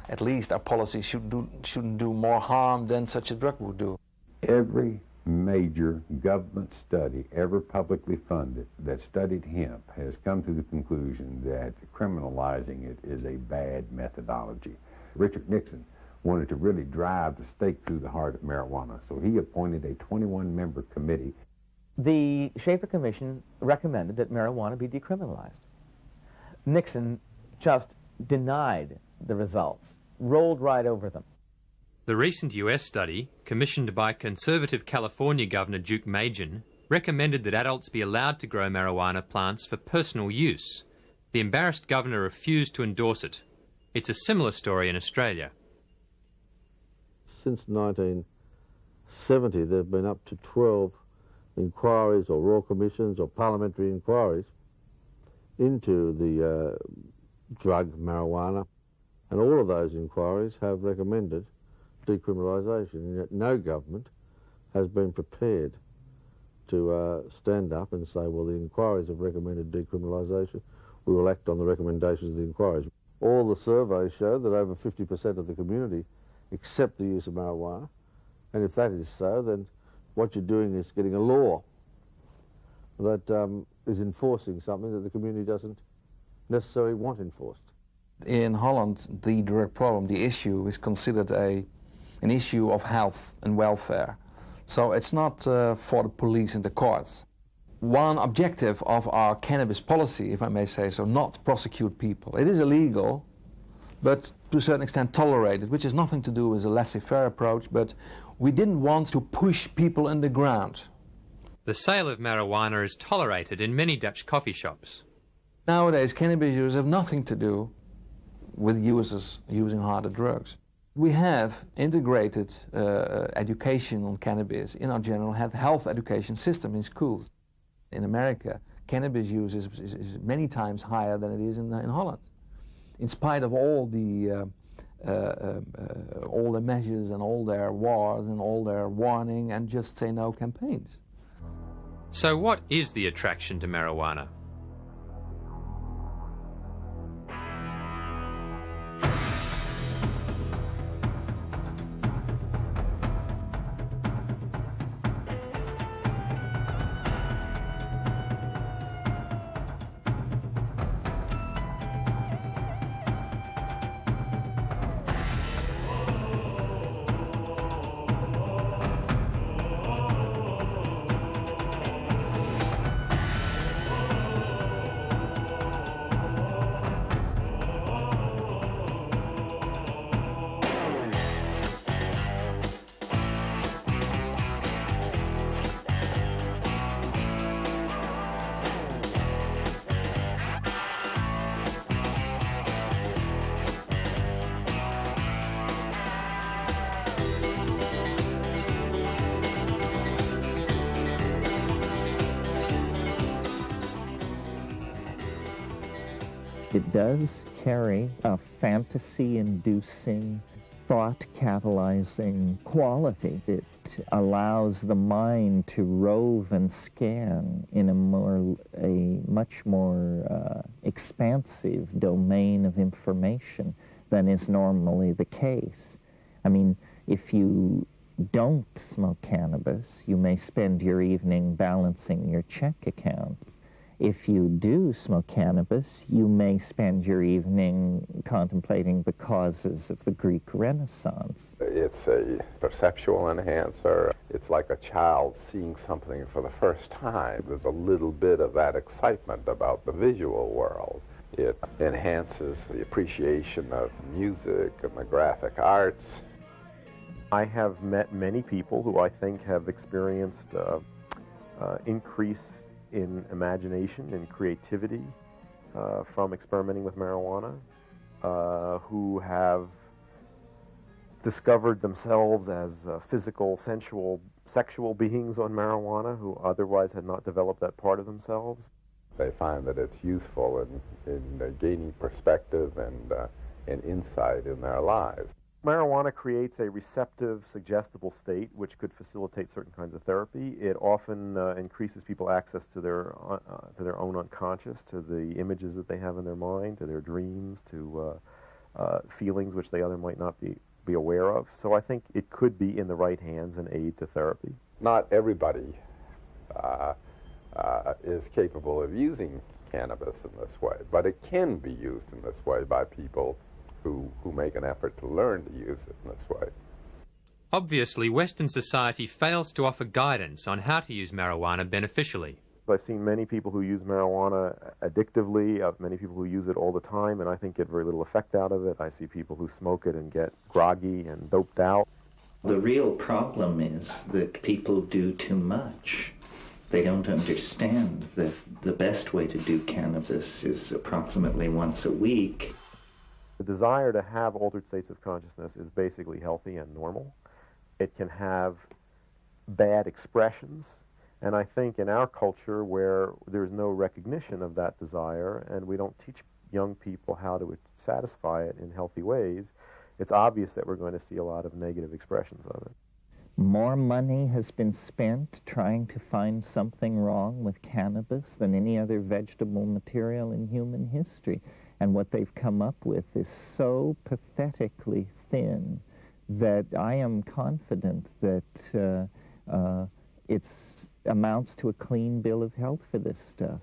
At least our policy shouldn't do more harm than such a drug would do. Every major government study ever publicly funded that studied hemp has come to the conclusion that criminalizing it is a bad methodology. Richard Nixon wanted to really drive the stake through the heart of marijuana, so he appointed a 21-member committee. The Schaefer Commission recommended that marijuana be decriminalized. Nixon just denied the results, rolled right over them. The recent US study, commissioned by conservative California Governor Duke Majan, recommended that adults be allowed to grow marijuana plants for personal use. The embarrassed governor refused to endorse it. It's a similar story in Australia. since 1970 there have been up to 12 inquiries or royal commissions or parliamentary inquiries into the drug marijuana, and all of those inquiries have recommended decriminalisation, and yet no government has been prepared to stand up and say, well, the inquiries have recommended decriminalisation, we will act on the recommendations of the inquiries. All the surveys show that over 50% of the community accept the use of marijuana, and if that is so, then what you're doing is getting a law that is enforcing something that the community doesn't necessarily want enforced. In Holland, the drug problem, the issue, is considered an issue of health and welfare. So it's not for the police and the courts. One objective of our cannabis policy, if I may say so, not to prosecute people. It is illegal, but to a certain extent tolerated, which has nothing to do with a laissez-faire approach, but we didn't want to push people in the ground. The sale of marijuana is tolerated in many Dutch coffee shops. Nowadays, cannabis users have nothing to do with users using harder drugs. We have integrated education on cannabis in our general health education system in schools. In America, cannabis use is many times higher than it is in Holland, in spite of all the measures and all their wars and all their warning and just say no campaigns. So what is the attraction to marijuana? It does carry a fantasy-inducing, thought-catalyzing quality. It allows the mind to rove and scan in a much more expansive domain of information than is normally the case. I mean, if you don't smoke cannabis, you may spend your evening balancing your check account. If you do smoke cannabis, you may spend your evening contemplating the causes of the Greek Renaissance. It's a perceptual enhancer. It's like a child seeing something for the first time. There's a little bit of that excitement about the visual world. It enhances the appreciation of music and the graphic arts. I have met many people who I think have experienced increase in imagination and creativity from experimenting with marijuana, who have discovered themselves as physical, sensual, sexual beings on marijuana who otherwise had not developed that part of themselves. They find that it's useful in gaining perspective and insight in their lives. Marijuana creates a receptive, suggestible state which could facilitate certain kinds of therapy. It often increases people's access to their own unconscious, to the images that they have in their mind, to their dreams, to feelings which they otherwise might not be aware of. So I think it could be in the right hands an aid to therapy. Not everybody is capable of using cannabis in this way, but it can be used in this way by people who make an effort to learn to use it in this way. Obviously, Western society fails to offer guidance on how to use marijuana beneficially. I've seen many people who use marijuana addictively, many people who use it all the time, and I think get very little effect out of it. I see people who smoke it and get groggy and doped out. The real problem is that people do too much. They don't understand that the best way to do cannabis is approximately once a week. The desire to have altered states of consciousness is basically healthy and normal. It can have bad expressions. And I think in our culture where there's no recognition of that desire and we don't teach young people how to satisfy it in healthy ways, it's obvious that we're going to see a lot of negative expressions of it. More money has been spent trying to find something wrong with cannabis than any other vegetable material in human history. And what they've come up with is so pathetically thin that I am confident that it amounts to a clean bill of health for this stuff.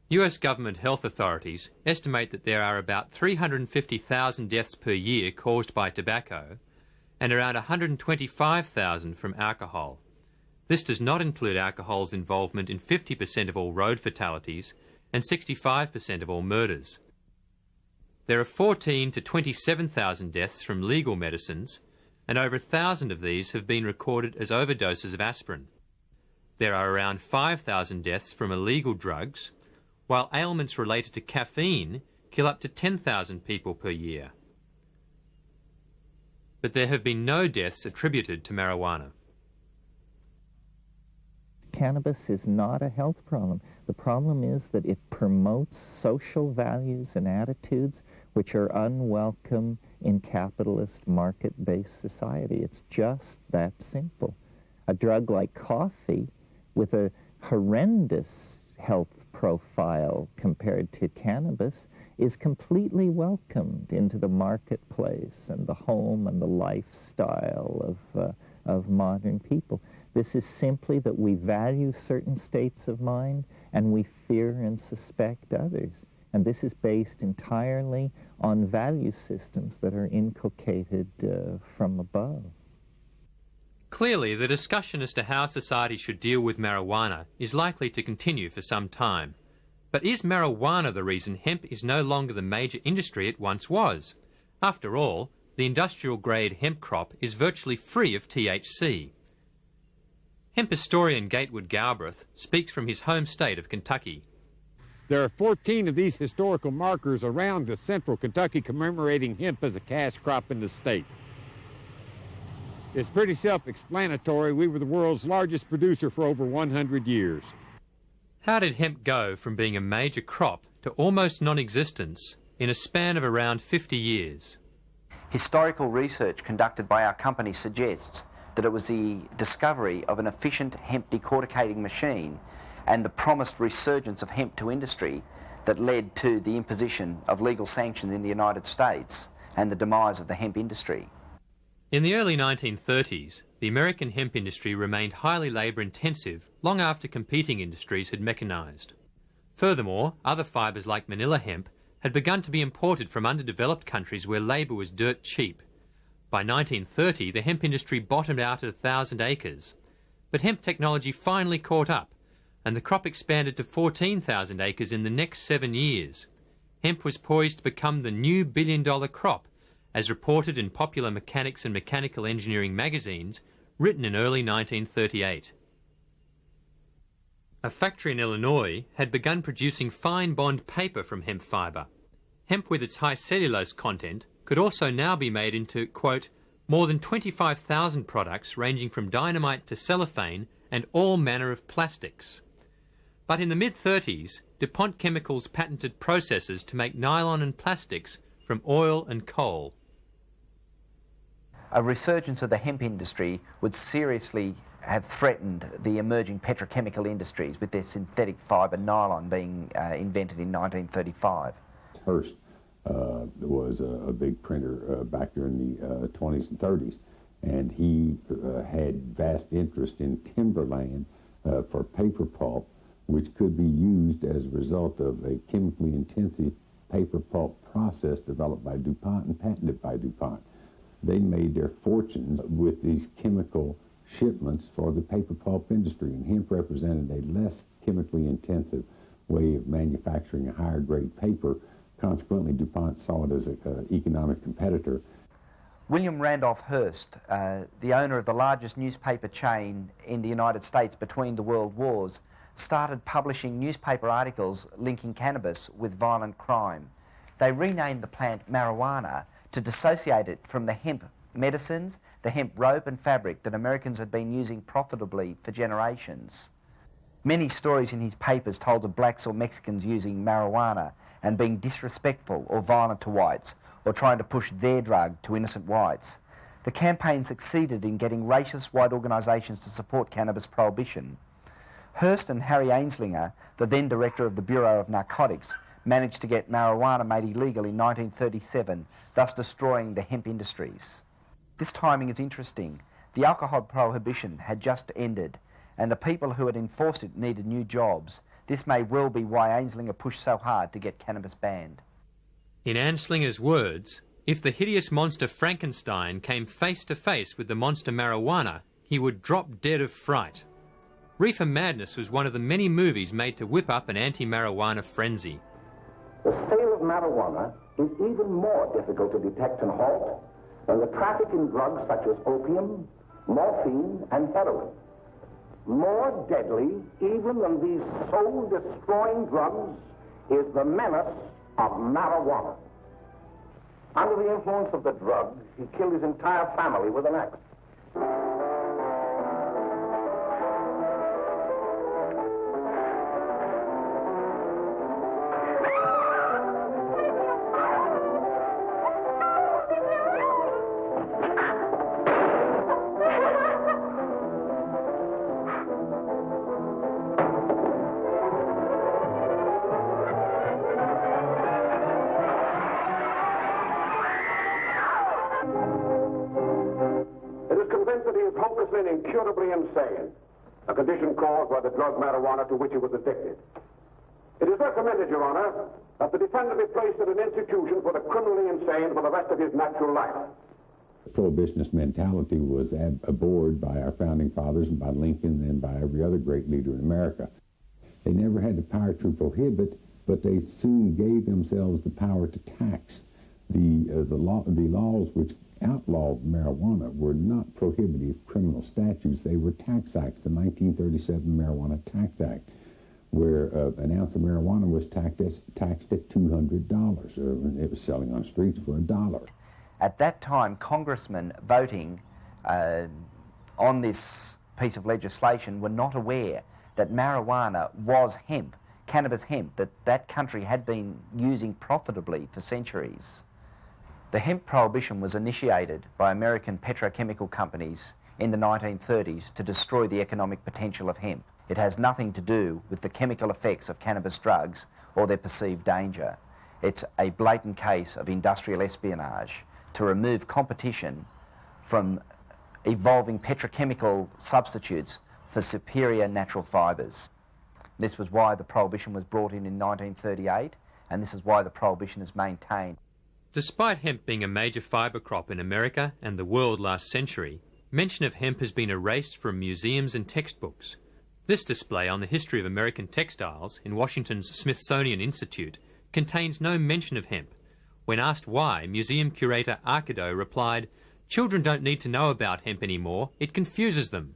US government health authorities estimate that there are about 350,000 deaths per year caused by tobacco and around 125,000 from alcohol. This does not include alcohol's involvement in 50% of all road fatalities and 65% of all murders. There are 14 to 27,000 deaths from legal medicines, and over 1,000 of these have been recorded as overdoses of aspirin. There are around 5,000 deaths from illegal drugs, while ailments related to caffeine kill up to 10,000 people per year. But there have been no deaths attributed to marijuana. Cannabis is not a health problem. The problem is that it promotes social values and attitudes which are unwelcome in capitalist market-based society. It's just that simple. A drug like coffee with a horrendous health profile compared to cannabis is completely welcomed into the marketplace and the home and the lifestyle of modern people. This is simply that we value certain states of mind and we fear and suspect others. And this is based entirely on value systems that are inculcated from above. Clearly, the discussion as to how society should deal with marijuana is likely to continue for some time. But is marijuana the reason hemp is no longer the major industry it once was? After all, the industrial-grade hemp crop is virtually free of THC. Hemp historian Gatewood Galbraith speaks from his home state of Kentucky. There are 14 of these historical markers around the central Kentucky commemorating hemp as a cash crop in the state. It's pretty self-explanatory. We were the world's largest producer for over 100 years. How did hemp go from being a major crop to almost non-existence in a span of around 50 years? Historical research conducted by our company suggests that it was the discovery of an efficient hemp decorticating machine and the promised resurgence of hemp to industry that led to the imposition of legal sanctions in the United States and the demise of the hemp industry. In the early 1930s, the American hemp industry remained highly labour-intensive long after competing industries had mechanised. Furthermore, other fibres like manila hemp had begun to be imported from underdeveloped countries where labour was dirt cheap. By 1930, the hemp industry bottomed out at 1,000 acres. But hemp technology finally caught up, and the crop expanded to 14,000 acres in the next 7 years. Hemp was poised to become the new billion-dollar crop, as reported in popular mechanics and mechanical engineering magazines written in early 1938. A factory in Illinois had begun producing fine bond paper from hemp fibre. Hemp with its high cellulose content could also now be made into, quote, more than 25,000 products ranging from dynamite to cellophane and all manner of plastics. But in the mid-30s, DuPont Chemicals patented processes to make nylon and plastics from oil and coal. A resurgence of the hemp industry would seriously have threatened the emerging petrochemical industries, with their synthetic fibre nylon being invented in 1935. Hearst was a big printer back during the 20s and 30s, and he had vast interest in timberland for paper pulp, which could be used as a result of a chemically intensive paper pulp process developed by DuPont and patented by DuPont. They made their fortunes with these chemical shipments for the paper pulp industry, and hemp represented a less chemically intensive way of manufacturing a higher grade paper. Consequently, DuPont saw it as an economic competitor. William Randolph Hearst, the owner of the largest newspaper chain in the United States between the world wars, started publishing newspaper articles linking cannabis with violent crime. They renamed the plant marijuana to dissociate it from the hemp medicines, the hemp rope and fabric that Americans had been using profitably for generations. Many stories in his papers told of blacks or Mexicans using marijuana and being disrespectful or violent to whites, or trying to push their drug to innocent whites. The campaign succeeded in getting racist white organisations to support cannabis prohibition. Hearst and Harry Anslinger, the then director of the Bureau of Narcotics, managed to get marijuana made illegal in 1937, thus destroying the hemp industries. This timing is interesting. The alcohol prohibition had just ended, and the people who had enforced it needed new jobs. This may well be why Anslinger pushed so hard to get cannabis banned. In Anslinger's words, if the hideous monster Frankenstein came face to face with the monster marijuana, he would drop dead of fright. Reefer Madness was one of the many movies made to whip up an anti-marijuana frenzy. The sale of marijuana is even more difficult to detect and halt than the traffic in drugs such as opium, morphine, and heroin. More deadly even than these soul-destroying drugs is the menace of marijuana. Under the influence of the drug, he killed his entire family with an axe. Incurably insane, a condition caused by the drug marijuana to which he was addicted. It is recommended, Your Honor, that the defendant be placed in an institution for the criminally insane for the rest of his natural life. The prohibitionist mentality was abhorred by our founding fathers and by Lincoln and by every other great leader in America. They never had the power to prohibit, but they soon gave themselves the power to tax. The laws which outlawed marijuana were not prohibitive criminal statutes. They were tax acts. The 1937 Marijuana Tax Act, where an ounce of marijuana was taxed at $200. It was selling on streets for $1. At that time, congressmen voting on this piece of legislation were not aware that marijuana was hemp, cannabis hemp, that country had been using profitably for centuries. The hemp prohibition was initiated by American petrochemical companies in the 1930s to destroy the economic potential of hemp. It has nothing to do with the chemical effects of cannabis drugs or their perceived danger. It's a blatant case of industrial espionage to remove competition from evolving petrochemical substitutes for superior natural fibres. This was why the prohibition was brought in 1938, and this is why the prohibition is maintained. Despite hemp being a major fibre crop in America and the world last century, mention of hemp has been erased from museums and textbooks. This display on the history of American textiles in Washington's Smithsonian Institute contains no mention of hemp. When asked why, museum curator Arkido replied, "Children don't need to know about hemp anymore, it confuses them."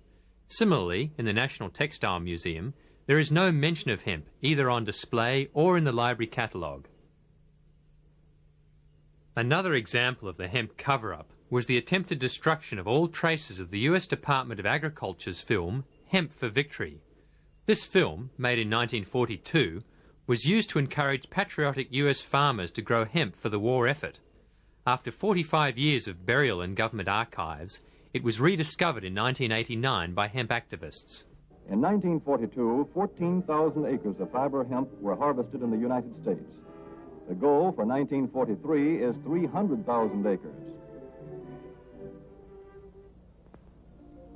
Similarly, in the National Textile Museum, there is no mention of hemp, either on display or in the library catalogue. Another example of the hemp cover-up was the attempted destruction of all traces of the US Department of Agriculture's film, Hemp for Victory. This film, made in 1942, was used to encourage patriotic US farmers to grow hemp for the war effort. After 45 years of burial in government archives, it was rediscovered in 1989 by hemp activists. In 1942, 14,000 acres of fiber hemp were harvested in the United States. The goal for 1943 is 300,000 acres.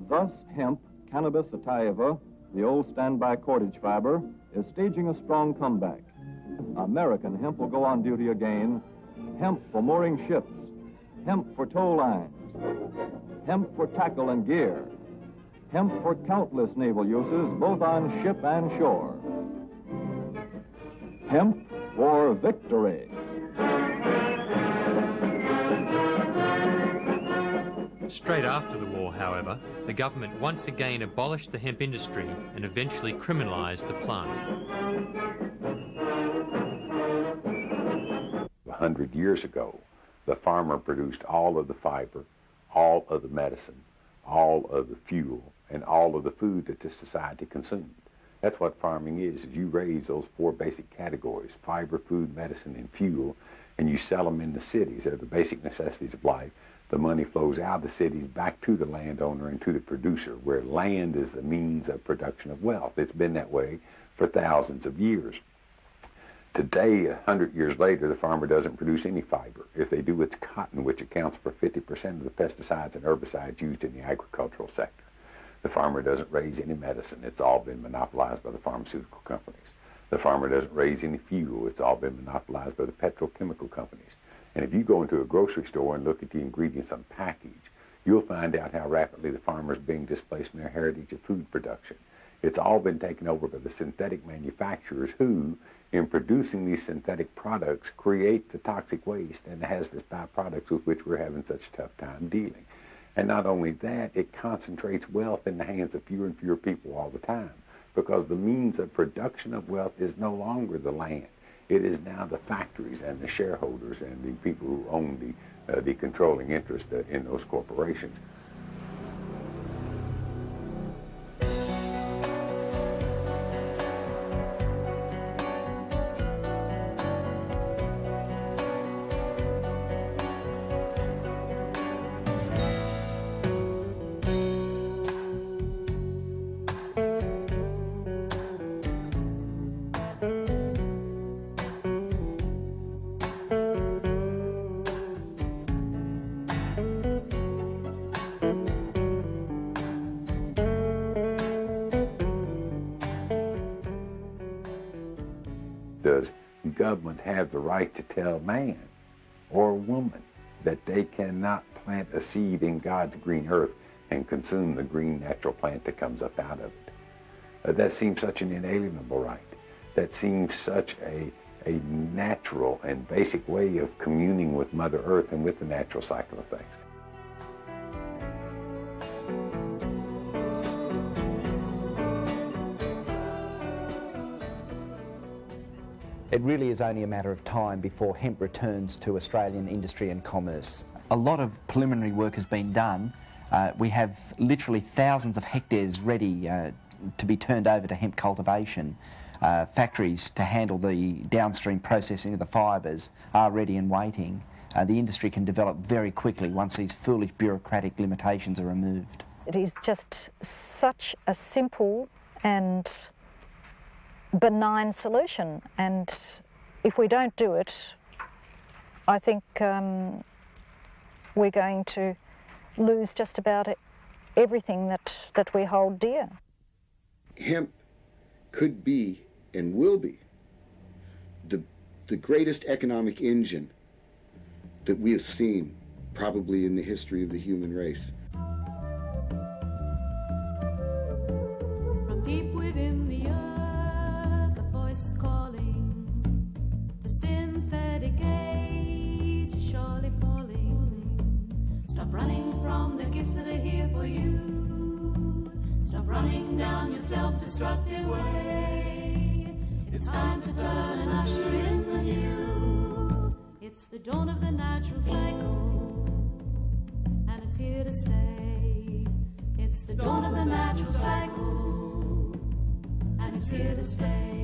Thus, hemp, Cannabis sativa, the old standby cordage fiber, is staging a strong comeback. American hemp will go on duty again. Hemp for mooring ships, hemp for tow lines, hemp for tackle and gear, hemp for countless naval uses, both on ship and shore. Hemp for victory. Straight after the war, however, the government once again abolished the hemp industry and eventually criminalised the plant. 100 years ago, the farmer produced all of the fiber, all of the medicine, all of the fuel, and all of the food that this society consumes. That's what farming is you raise those four basic categories: fiber, food, medicine, and fuel, and you sell them in the cities. They're the basic necessities of life. The money flows out of the cities back to the landowner and to the producer, where land is the means of production of wealth. It's been that way for thousands of years. Today, 100 years later, the farmer doesn't produce any fiber. If they do, it's cotton, which accounts for 50% of the pesticides and herbicides used in the agricultural sector. The farmer doesn't raise any medicine. It's all been monopolized by the pharmaceutical companies. The farmer doesn't raise any fuel. It's all been monopolized by the petrochemical companies. And if you go into a grocery store and look at the ingredients on package, you'll find out how rapidly the farmer is being displaced from their heritage of food production. It's all been taken over by the synthetic manufacturers who, in producing these synthetic products, create the toxic waste and the hazardous byproducts with which we're having such a tough time dealing. And not only that, it concentrates wealth in the hands of fewer and fewer people all the time, because the means of production of wealth is no longer the land. It is now the factories and the shareholders and the people who own the controlling interest in those corporations. Does government have the right to tell man or woman that they cannot plant a seed in God's green earth and consume the green natural plant that comes up out of it? That seems such an inalienable right. That seems such a natural and basic way of communing with Mother Earth and with the natural cycle of things. It really is only a matter of time before hemp returns to Australian industry and commerce. A lot of preliminary work has been done. We have literally thousands of hectares ready to be turned over to hemp cultivation. Factories to handle the downstream processing of the fibres are ready and waiting. The industry can develop very quickly once these foolish bureaucratic limitations are removed. It is just such a simple and benign solution, and if we don't do it, I think we're going to lose just about everything that we hold dear. Hemp could be and will be the greatest economic engine that we have seen probably in the history of the human race. From deep within the earth, the voice is calling. The synthetic age is surely falling. Stop running from the gifts that are here for you. Stop running down your self-destructive way. It's time to turn and usher in the new. It's the dawn of the natural cycle, and it's here to stay. It's the dawn of the natural cycle, and it's here to stay.